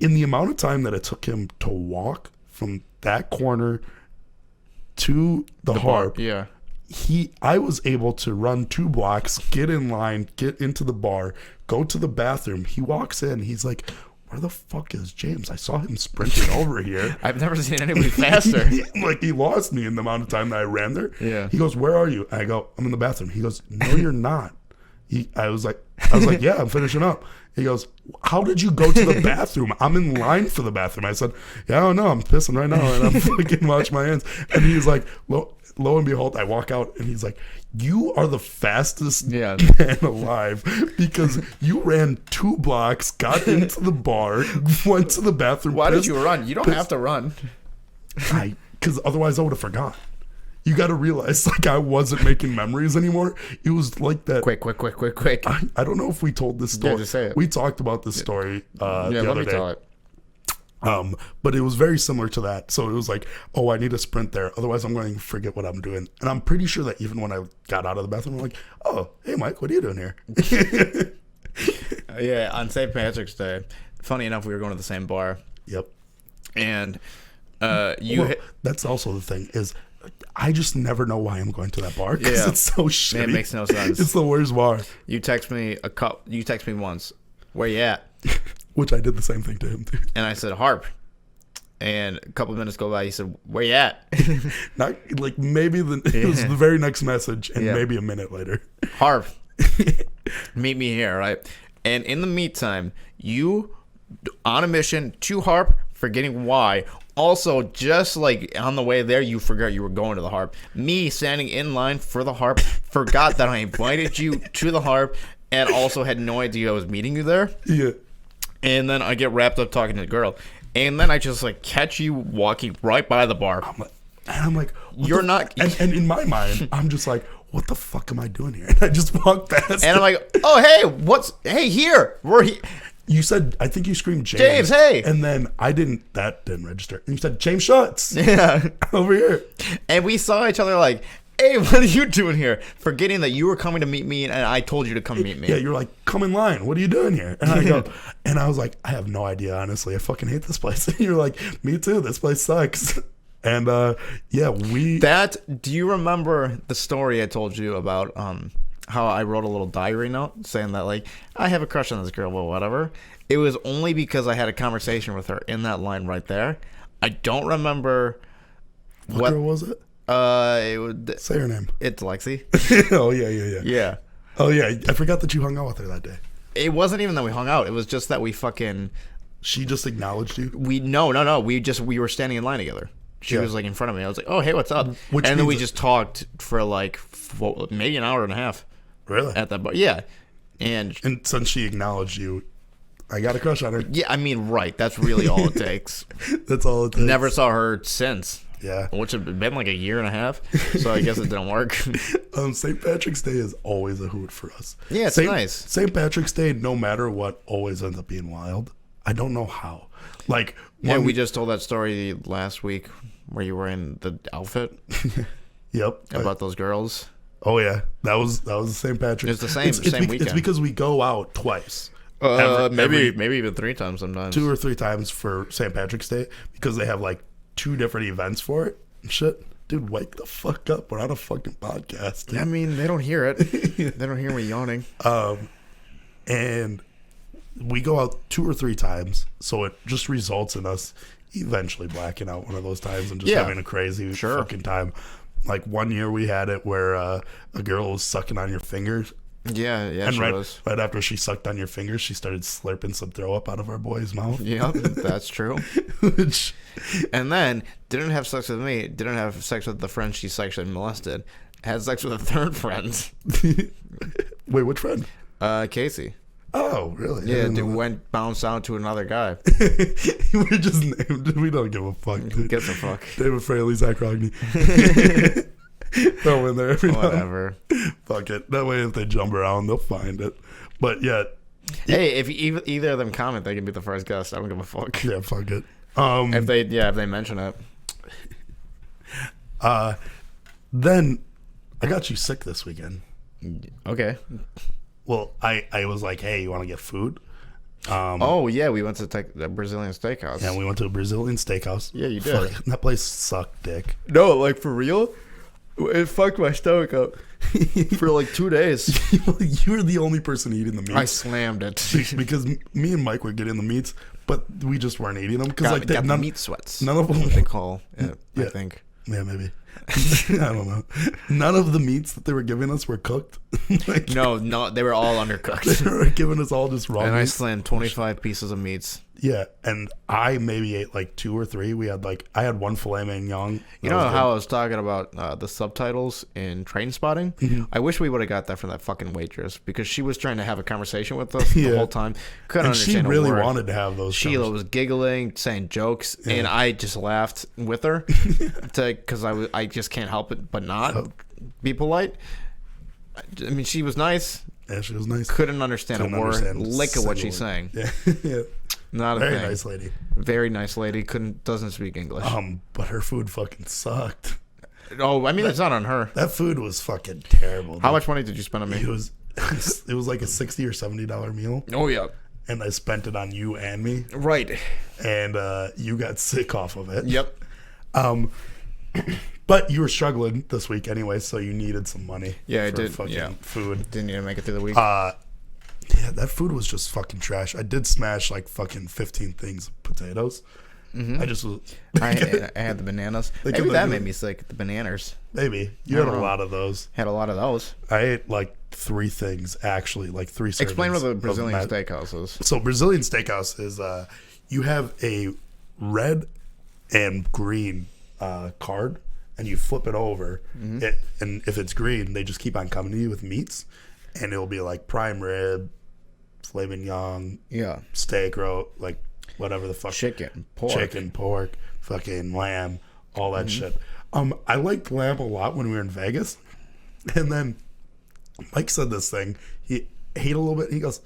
in the amount of time that it took him to walk from that corner to the harp, bar. Yeah. I was able to run 2 blocks, get in line, get into the bar, go to the bathroom. He walks in. He's like, where the fuck is James? I saw him sprinting over here. I've never seen anybody faster. Like he lost me in the amount of time that I ran there. Yeah. He goes, where are you? I go, I'm in the bathroom. He goes, no, you're not. I was like, yeah, I'm finishing up. He goes, how did you go to the bathroom? I'm in line for the bathroom. I said, yeah, I don't know. I'm pissing right now and I'm fucking washing my hands. And he's like, lo and behold, I walk out and he's like, you are the fastest man alive because you ran 2 blocks, got into the bar, went to the bathroom. Why did you run? You don't have to run. Because otherwise I would have forgot. You got to realize, like, I wasn't making memories anymore. It was like that. Quick. I don't know if we told this story. Yeah, just say it. We talked about this story the other day. Tell it. But it was very similar to that. So it was like, oh, I need to sprint there. Otherwise, I'm going to forget what I'm doing. And I'm pretty sure that even when I got out of the bathroom, I'm like, oh, hey, Mike, what are you doing here? Yeah, on St. Patrick's Day, funny enough, we were going to the same bar. Yep. And that's also the thing is, I just never know why I'm going to that bar because it's so shitty. It makes no sense. It's the worst bar. You text me once. Where you at? Which I did the same thing to him too. And I said harp. And a couple of minutes go by. He said, "Where you at?" Not like maybe it was the very next message, and maybe a minute later. Harp. Meet me here, right? And in the meantime, you on a mission to harp forgetting why. Also, just like on the way there, you forgot you were going to the harp. Me standing in line for the harp, forgot that I invited you to the harp, and also had no idea I was meeting you there. Yeah. And then I get wrapped up talking to the girl, and then I just like catch you walking right by the bar. I'm like, you're not. And in my mind, I'm just like, what the fuck am I doing here? And I just walk past. And I'm like, oh hey, hey here, we're here. You said, I think you screamed James. James, hey. And then that didn't register. And you said, James Schutz. Yeah. Over here. And we saw each other like, hey, what are you doing here? Forgetting that you were coming to meet me and I told you to come meet me. Yeah, you're like, come in line. What are you doing here? And I go, and I was like, I have no idea, honestly. I fucking hate this place. And you're like, me too. This place sucks. And yeah, do you remember the story I told you about how I wrote a little diary note saying that, like, I have a crush on this girl, well, whatever. It was only because I had a conversation with her in that line right there. I don't remember what girl was it? It would say her name. It's Lexi. Oh yeah. Yeah. Oh yeah, I forgot that you hung out with her that day. It wasn't even that we hung out. It was just that we She just acknowledged you. No. We were standing in line together. She was like in front of me. I was like, oh hey, what's up? And then we just talked for like maybe an hour and a half. Really? At that bar. Yeah. And since she acknowledged you, I got a crush on her. Yeah, I mean, right. That's really all it takes. That's all it takes. Never saw her since. Yeah. Which had been like a year and a half. So I guess it didn't work. St. Patrick's Day is always a hoot for us. Yeah, it's nice. St. Patrick's Day, no matter what, always ends up being wild. I don't know how. Like, we just told that story last week where you were in the outfit. Yep. About those girls. Oh yeah, that was St. Patrick's. It's the same weekend. It's because we go out twice. Maybe even 3 times sometimes. 2 or 3 times for St. Patrick's Day because they have like 2 different events for it and shit. Dude, wake the fuck up. We're on a fucking podcast. Dude. I mean, they don't hear it. They don't hear me yawning. And we go out 2 or 3 times, so it just results in us eventually blacking out one of those times and just having a crazy fucking time. Like one year we had it where a girl was sucking on your fingers. Yeah, and right after she sucked on your fingers, she started slurping some throw up out of our boy's mouth. Yeah, that's true. And then didn't have sex with me, didn't have sex with the friend she sexually molested, had sex with a third friend. Wait, which friend? Casey. Oh, really? Yeah, dude bounced out to another guy. We just named it. We don't give a fuck. Who gives a fuck? David Fraley, Zach Rogney. Throw in there every whatever. Fuck it. That way, if they jump around, they'll find it. But yeah. Hey, if either of them comment, they can be the first guest. I don't give a fuck. Yeah, fuck it. If they mention it. Then I got you sick this weekend. Okay. Well, I was like, hey, you want to get food? Oh, yeah, we went to the Brazilian steakhouse. Yeah, we went to a Brazilian steakhouse. Yeah, you did. Fuck, that place sucked, dick. No, like, for real? It fucked my stomach up for like 2 days. You were the only person eating the meats. I slammed it. Because me and Mike were getting the meats, but we just weren't eating them. Because got the meat sweats. None of them. What they call it, I think. Yeah, maybe. I don't know. None of the meats that they were giving us were cooked. No, they were all undercooked. They were giving us all just raw and meats. I slammed 25 pieces of meats. Yeah, and I maybe ate like 2 or 3. I had 1 filet mignon. You know how I was talking about the subtitles in Train Spotting? Mm-hmm. I wish we would have got that from that fucking waitress because she was trying to have a conversation with us the whole time. Couldn't understand she really a word. wanted to have those. Sheila was giggling, saying jokes, and I just laughed with her because I just can't help it but not be polite. I mean, she was nice. Yeah, she was nice. Couldn't understand a word, lick of what she's saying. Yeah, yeah. Not a thing. Very nice lady. Very nice lady. Doesn't speak English. But her food fucking sucked. Oh, I mean, it's not on her. That food was fucking terrible. Dude. How much money did you spend on me? It was like a $60 or $70 meal. Oh yeah. And I spent it on you and me. Right. And you got sick off of it. Yep. But you were struggling this week anyway, so you needed some money. Yeah, I for did. Fucking food. Didn't even make it through the week. Yeah, that food was just fucking trash. I did smash like fucking 15 things of potatoes. Mm-hmm. I just was. I had the bananas. Maybe that made me sick. The bananas. Maybe you had a lot of those. Had a lot of those. I ate like 3 things actually, like 3 servings. Explain what the Brazilian steakhouse is. So Brazilian steakhouse is you have a red and green card, and you flip it over, and if it's green, they just keep on coming to you with meats, and it'll be like prime rib, filet mignon, steak, like whatever the fuck, chicken, pork, fucking lamb, all that shit. I liked lamb a lot when we were in Vegas, and then Mike said this thing. He ate a little bit, and he goes,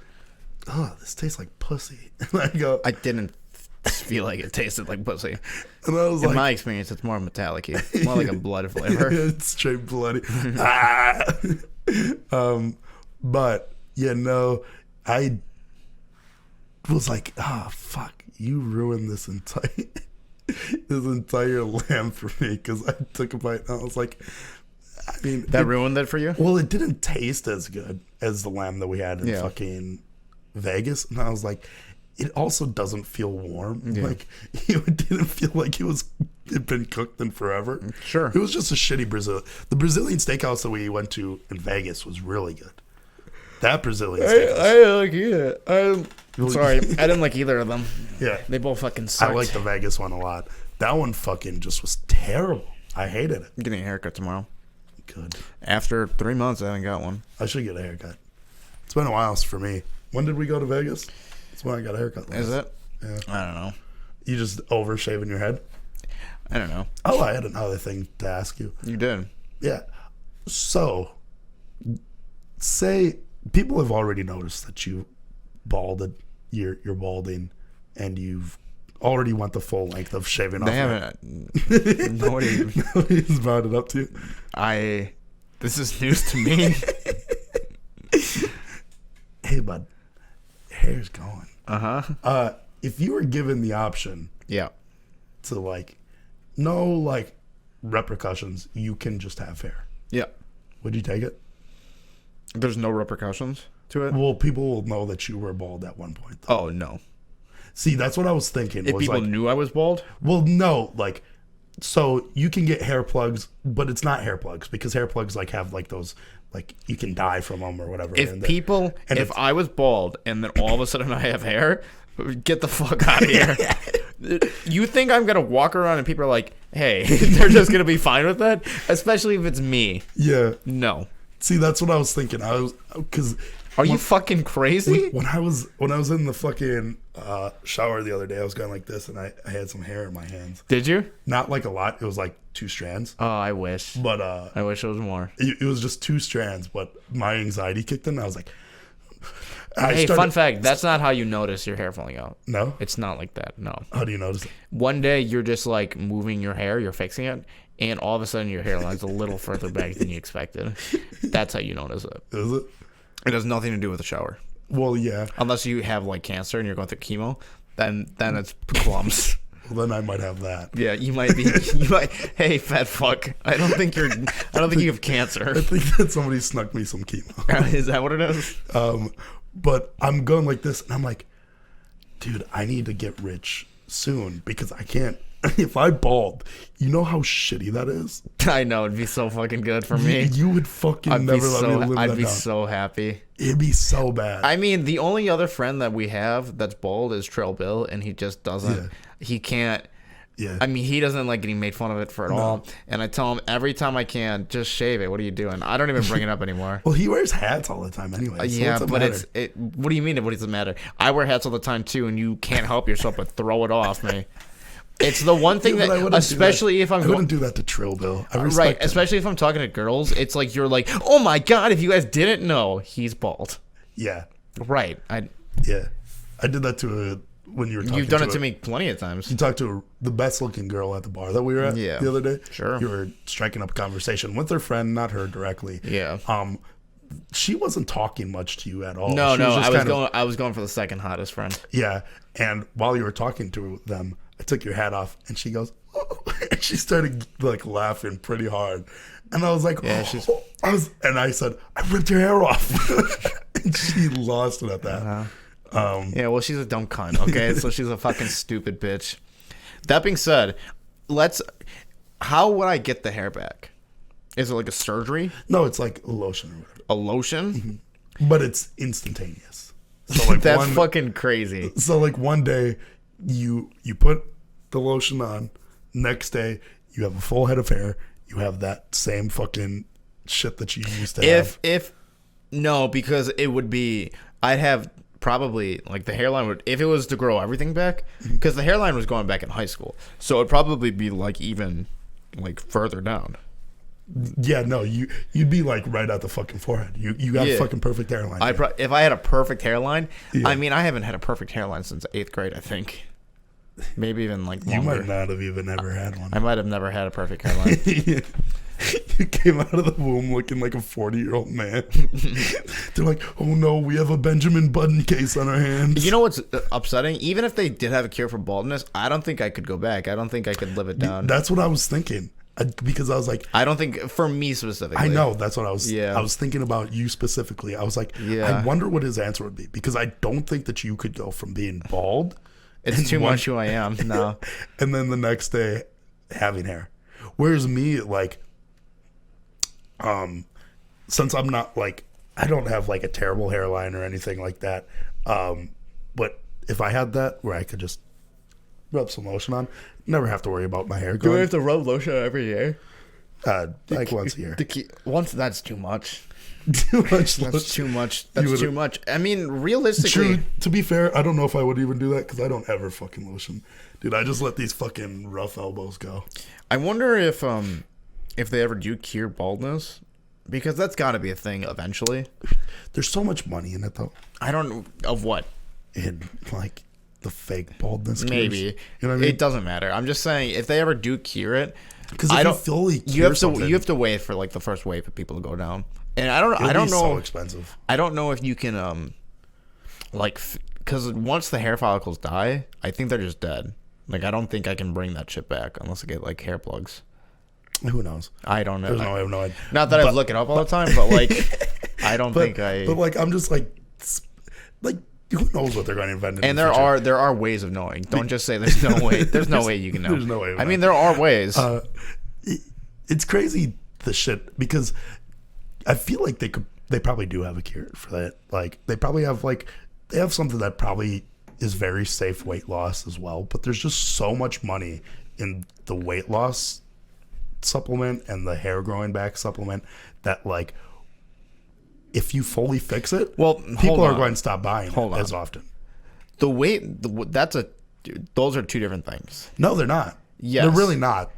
"Oh, this tastes like pussy." And I go, "I didn't feel like it tasted like pussy." And I was in my experience, it's more metallic-y, more like a blood flavor. It's straight bloody. But I was like, "Oh fuck, you ruined this entire lamb for me," because I took a bite and I was like, I mean, that ruined it for you? Well, it didn't taste as good as the lamb that we had in fucking Vegas, and I was like, it also doesn't feel warm. Like, it didn't feel like it'd been cooked in forever. Sure. It was just a shitty The Brazilian steakhouse that we went to in Vegas was really good. That Brazilian steakhouse. I like it. Sorry, I didn't like either of them. Yeah. They both fucking sucked. I like the Vegas one a lot. That one fucking just was terrible. I hated it. I'm getting a haircut tomorrow. Good. After 3 months, I haven't got one. I should get a haircut. It's been a while for me. When did we go to Vegas? That's when I got a haircut last. Is it? Yeah. I don't know. You just overshaving your head? I don't know. Oh, I had another thing to ask you. You did? Yeah. So, say people have already noticed that you balded. You're balding, and you've already went the full length of shaving off. They haven't. Nobody's brought it up to you. This is news to me. Hey, bud, hair's going. Uh-huh. If you were given the option, to no repercussions, you can just have hair. Yeah. Would you take it? There's no repercussions to it? Well, people will know that you were bald at one point, though. Oh, no. See, that's what I was thinking. If people knew I was bald? Well, no, so you can get hair plugs, but it's not hair plugs, because hair plugs have those, you can die from them or whatever. If I was bald and then all of a sudden I have hair, get the fuck out of here. You think I'm going to walk around and people are like, hey, they're just going to be fine with that? Especially if it's me. Yeah. No. See, that's what I was thinking. Are you fucking crazy? When I was in the fucking shower the other day, I was going like this, and I had some hair in my hands. Did you? Not a lot. It was 2 strands. Oh, I wish. But I wish it was more. It was just 2 strands, but my anxiety kicked in. I was like, fun fact, that's not how you notice your hair falling out. No? It's not like that, no. How do you notice it? One day, you're just moving your hair, you're fixing it, and all of a sudden your hairline's a little further back than you expected. That's how you notice it. Is it? It has nothing to do with the shower. Well, yeah. Unless you have cancer and you're going through chemo, then it's plums. Well, then I might have that. Yeah, you might be. Hey, fat fuck. I don't think you have cancer. I think that somebody snuck me some chemo. Is that what it is? But I'm going like this, and I'm like, dude, I need to get rich soon, because I can't. If I bald, you know how shitty that is? I know, it'd be so fucking good for me. You would fucking never let me live that down. I'd be so happy. It'd be so bad. I mean, the only other friend that we have that's bald is Trail Bill, and he just doesn't. He can't. Yeah. I mean, he doesn't like getting made fun of it for at all. And I tell him every time I can, just shave it. What are you doing? I don't even bring it up anymore. Well, he wears hats all the time anyway. So yeah, but what do you mean? What does it matter? I wear hats all the time too, and you can't help yourself but throw it off me. It's the one thing that, especially if I'm... I wouldn't do that to Trill Bill. Right, especially if I'm talking to girls, it's like, you're like, oh my God, if you guys didn't know, he's bald. Yeah. Right. Yeah. I did that to when you were talking You've done it to me plenty of times. You talked to the best looking girl at the bar that we were at the other day. Sure. You were striking up a conversation with her friend, not her directly. Yeah. She wasn't talking much to you at all. No, I was going for the second hottest friend. Yeah. And while you were talking to them, I took your hat off, and she goes, oh. And she started laughing pretty hard, and I was like, yeah, and I said, I ripped your hair off, and she lost it at that. Yeah, well, she's a dumb cunt. Okay, so she's a fucking stupid bitch. That being said, how would I get the hair back? Is it like a surgery? No, it's like a lotion or whatever. A lotion? Mm-hmm. But it's instantaneous. So that's fucking crazy. So one day you put the lotion on. Next day, you have a full head of hair. You have that same fucking shit that you used to have. No, because it would be, I'd have probably, like, the hairline would, if it was to grow everything back, because the hairline was going back in high school, so it'd probably be, like, even, like, further down. Yeah, no, you'd be, like, right at the fucking forehead. You got a fucking perfect hairline. If I had a perfect hairline, I mean, I haven't had a perfect hairline since 8th grade, I think. Maybe even, like, longer. You might not have even ever had one. I might have never had a perfect hairline. You came out of the womb looking like a 40-year-old man. They're like, oh no, we have a Benjamin Button case on our hands. You know what's upsetting? Even if they did have a cure for baldness, I don't think I could go back. I don't think I could live it down. That's what I was thinking. Because I was like, I don't think, for me specifically. I know, that's what I was. Yeah. I was thinking about you specifically. I was like, I wonder what his answer would be, because I don't think that you could go from being bald. It's too much who I am. No. And then the next day having hair. Whereas me, like, since I'm not, like, I don't have, like, a terrible hairline or anything like that. But if I had that where I could just rub some lotion on, never have to worry about my hair growing. Do I have to rub lotion every day? Like once a year. Once, that's too much. Too much. That's too much. That's too much. I mean, realistically. True. To be fair, I don't know if I would even do that, because I don't ever fucking lotion. Dude, I just let these fucking rough elbows go. I wonder if they ever do cure baldness, because that's got to be a thing eventually. There's so much money in it, though. I don't know. Of what? In, like, the fake baldness cures. Maybe. You know what I mean? It doesn't matter. I'm just saying, if they ever do cure it, because you have to wait for, like, the first wave of people to go down. And I don't know. So expensive. I don't know if you can because once the hair follicles die, I think they're just dead. Like, I don't think I can bring that shit back unless I get, like, hair plugs. Who knows? I don't know. I have no idea. Not that I look it up all the time, but, like, I don't think I. But, like, I'm just like who knows what they're going to invent? And there are ways of knowing. Don't just say there's no way. There's no way you can know. There's no way. I mean, there are ways. It's crazy, the shit, because I feel like they probably do have a cure for that. Like, they probably have, like, they have something that probably is very safe weight loss as well. But there's just so much money in the weight loss supplement and the hair growing back supplement that, like, if you fully fix it, people are going to stop buying it as often. Those are two different things. No, they're not. Yes. They're really not.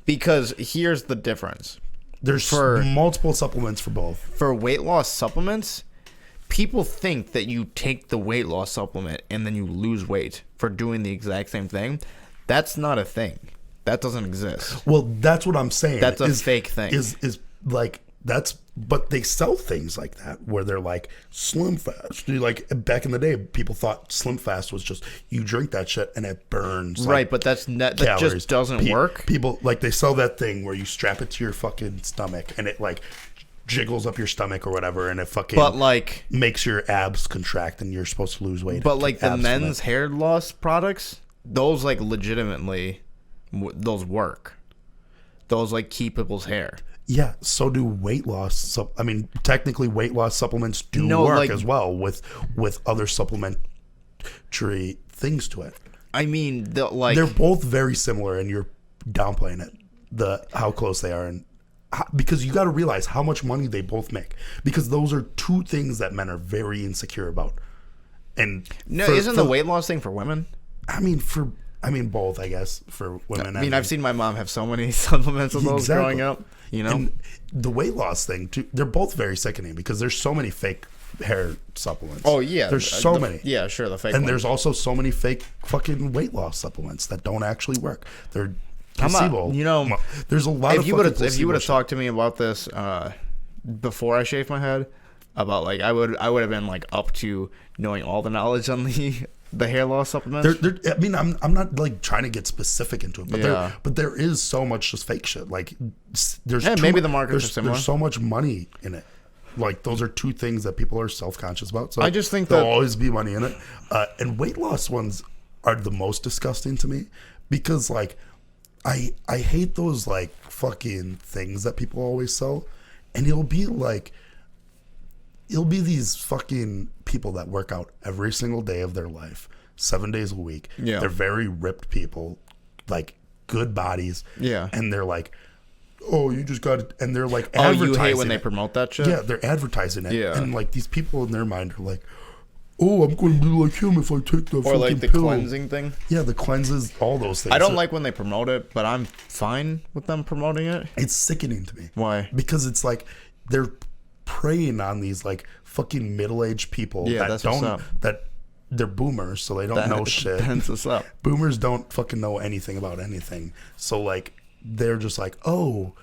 Because here's the difference. There's multiple supplements for both. For weight loss supplements, people think that you take the weight loss supplement and then you lose weight for doing the exact same thing. That's not a thing. That doesn't exist. Well, that's what I'm saying. That's a fake thing. Is like, but they sell things like that where they're like Slim Fast. Like, back in the day, people thought Slim Fast was just you drink that shit and it burns. Right, but that just doesn't work. People, like, they sell that thing where you strap it to your fucking stomach and it, like, jiggles up your stomach or whatever, and it fucking makes your abs contract and you're supposed to lose weight. But, like, the men's hair loss products, those, like, legitimately, those work. Those, like, keep people's hair. Yeah, so do weight loss. So, I mean, technically, weight loss supplements do work as well with other supplementary things to it. I mean, they're both very similar, and you're downplaying it, how close they are, and because you got to realize how much money they both make. Because those are two things that men are very insecure about. And isn't the weight loss thing for women? I mean, both, I guess, for women. I mean, I've seen my mom have so many supplements of those growing up. You know, and the weight loss thing too. They're both very sickening because there's so many fake hair supplements. Oh yeah, there's so many. Yeah, sure, the fake. And ones. There's also so many fake fucking weight loss supplements that don't actually work. They're placebo. There's a lot. If you would have talked to me about this before I shaved my head, about, like, I would have been, like, up to knowing all the knowledge on the hair loss supplements. I mean, I'm not, like, trying to get specific into it, but there is so much just fake shit. Like, maybe the markets are similar. There's so much money in it. Like, those are two things that people are self-conscious about. So I just think there'll always be money in it. And weight loss ones are the most disgusting to me because, like, I hate those, like, fucking things that people always sell, and it'll be these fucking people that work out every single day of their life, 7 days a week. Yeah. They're very ripped people, like good bodies. Yeah. And they're like, oh, you just got it. And they're like Oh, advertising you hate when it. they promote that shit? Yeah, they're advertising it. Yeah. And like these people in their mind are like, oh, I'm going to be like him if I take the Or fucking like the pill. cleansing thing. Yeah, the cleanses, all those things. I don't like when they promote it, but I'm fine with them promoting it. It's sickening to me. Why? Because it's like they're preying on these like fucking middle-aged people Yeah, that that's what's up. that they're boomers, so they don't know shit. That's what's up. Boomers don't fucking know anything about anything. So like they're just like, oh,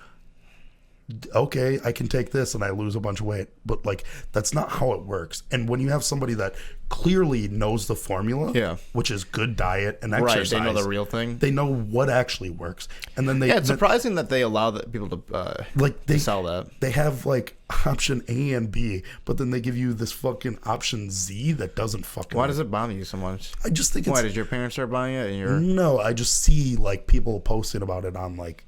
okay, I can take this and I lose a bunch of weight. But like that's not how it works. And when you have somebody that clearly knows the formula, Yeah. which is good diet and Right, exercise, they know the real thing. they know what actually works. And then they Yeah, it's surprising that they allow people to like they sell that. They have like option A and B, but then they give you this fucking option Z that doesn't fucking Why work. does it bother you so much? I just think it's Why did your parents start buying it? And you're no, I just see like people posting about it on like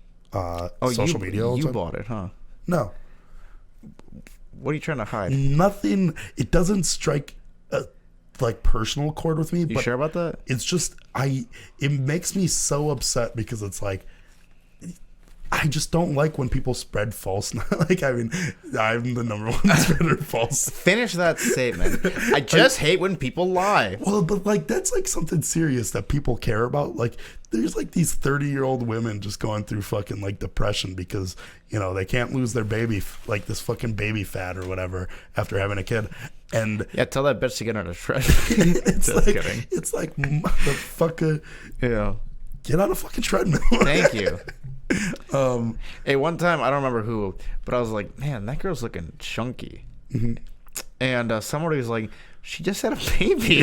social media all the You time. bought it, huh? No. What are you trying to hide? Nothing. It doesn't strike a like personal chord with me. You but sure about that? it's just it makes me so upset because it's like I just don't like when people spread false. Like, I mean, I'm the number one spreader of false. Finish that statement. I just hate when people lie. Well, but like that's like something serious that people care about. Like, there's like these 30-year-old women just going through fucking like depression because you know they can't lose their baby, like this fucking baby fat or whatever after having a kid. And Yeah, tell that bitch to get on a tread. it's Just like kidding. it's like motherfucker, Yeah. get on a fucking treadmill. Thank you. Hey, one time I don't remember who, but I was like, man, that girl's looking chunky. Mm-hmm. And somebody was like, she just had a baby.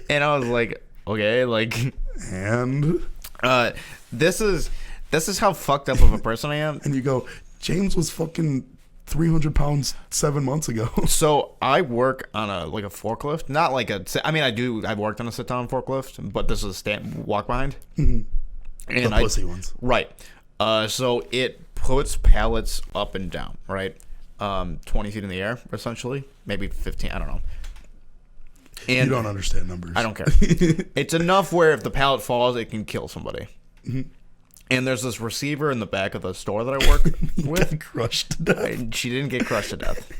And I was like, okay, like, And this is how fucked up of a person I am. you go, James was fucking 300 pounds 7 months ago. So I work on a forklift, not like I've worked on a sit down forklift, but this is a walk behind. Mm-hmm. And The pussy ones. Right. So it puts pallets up and down, right? 20 feet in the air, essentially. Maybe 15, I don't know. And You don't understand numbers. I don't care. It's enough where if the pallet falls, it can kill somebody. Mm-hmm. And there's this receiver in the back of the store that I work with. Got crushed to death. And she didn't get crushed to death.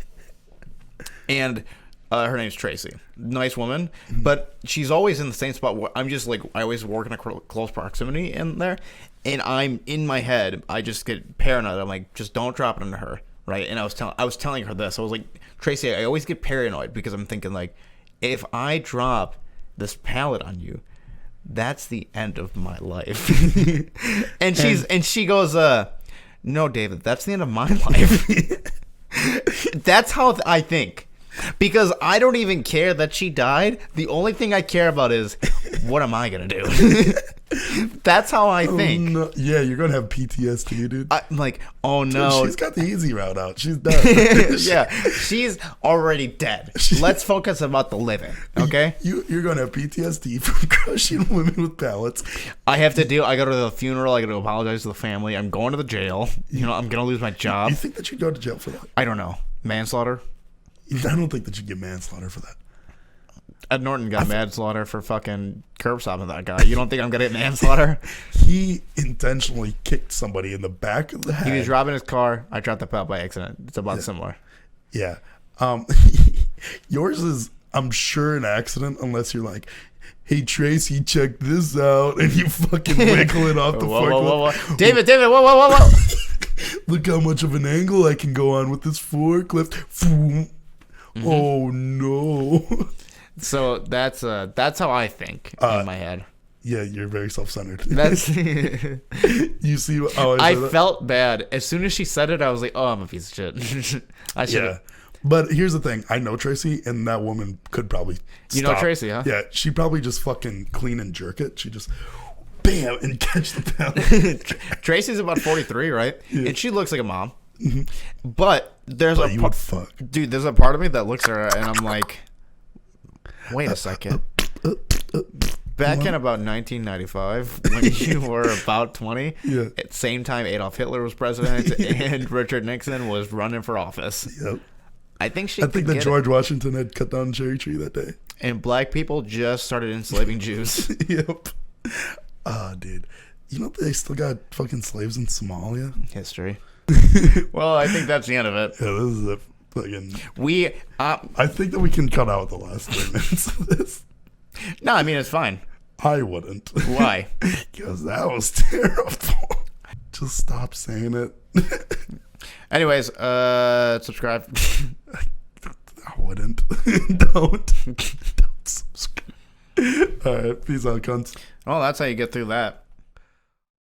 And her name's Tracy. Nice woman. But she's always in the same spot where I'm just like, I always work in a close proximity in there. And I'm in my head, I just get paranoid. I'm like, just don't drop it into her. Right. And I was telling her this. I was like, Tracy, I always get paranoid because I'm thinking like, if I drop this pallet on you, that's the end of my life. and she goes, no, David, that's the end of my life. That's how I think. Because I don't even care that she died. The only thing I care about is, what am I going to do? That's how I think. No. Yeah, you're going to have PTSD, dude. I'm like, oh no. She's got the easy route out. She's done. Yeah, she's already dead. Let's focus about the living, okay? You're going to have PTSD from crushing women with pallets. I have to deal. I go to the funeral. I got to apologize to the family. I'm going to the jail. You know, I'm going to lose my job. You think that you'd go to jail for that? I don't know. Manslaughter? I don't think that you'd get manslaughter for that. Ed Norton got manslaughter for fucking curb stopping that guy. You don't think I'm going to get manslaughter? He intentionally kicked somebody in the back of the head. He was driving his car. I dropped the pallet by accident. It's about similar. Yeah. Yours is, I'm sure, an accident unless you're like, hey, Tracy, check this out. And you fucking wiggle it off the forklift. David, whoa. Look how much of an angle I can go on with this forklift. Mm-hmm. Oh, no. So that's how I think in my head. Yeah, you're very self-centered. That's You see how I felt bad. As soon as she said it, I was like, oh, I'm a piece of shit. I should Yeah. But here's the thing. I know Tracy, and that woman could probably You know Tracy, huh? Yeah, she probably just fucking clean and jerk it. She just, bam, and catch the pallet. Tracy's about 43, right? Yeah. And she looks like a mom. Mm-hmm. But there's But you would fuck. Dude, there's a part of me that looks at her, and I'm like, wait a second. Back in about 1995, when you were about 20, Yeah. at the same time Adolf Hitler was president and Richard Nixon was running for office. Yep. I think that George Washington had cut down a cherry tree that day. And black people just started enslaving Jews. Yep. Dude, you know they still got fucking slaves in Somalia? History. Well, I think that's the end of it. Yeah, this is a fucking... I think that we can cut out the last 3 minutes of this. No, I mean, it's fine. I wouldn't. Why? Because that was terrible. Just stop saying it. Anyways, subscribe. I wouldn't. Don't subscribe. All right, peace out, cunts. Well, that's how you get through that.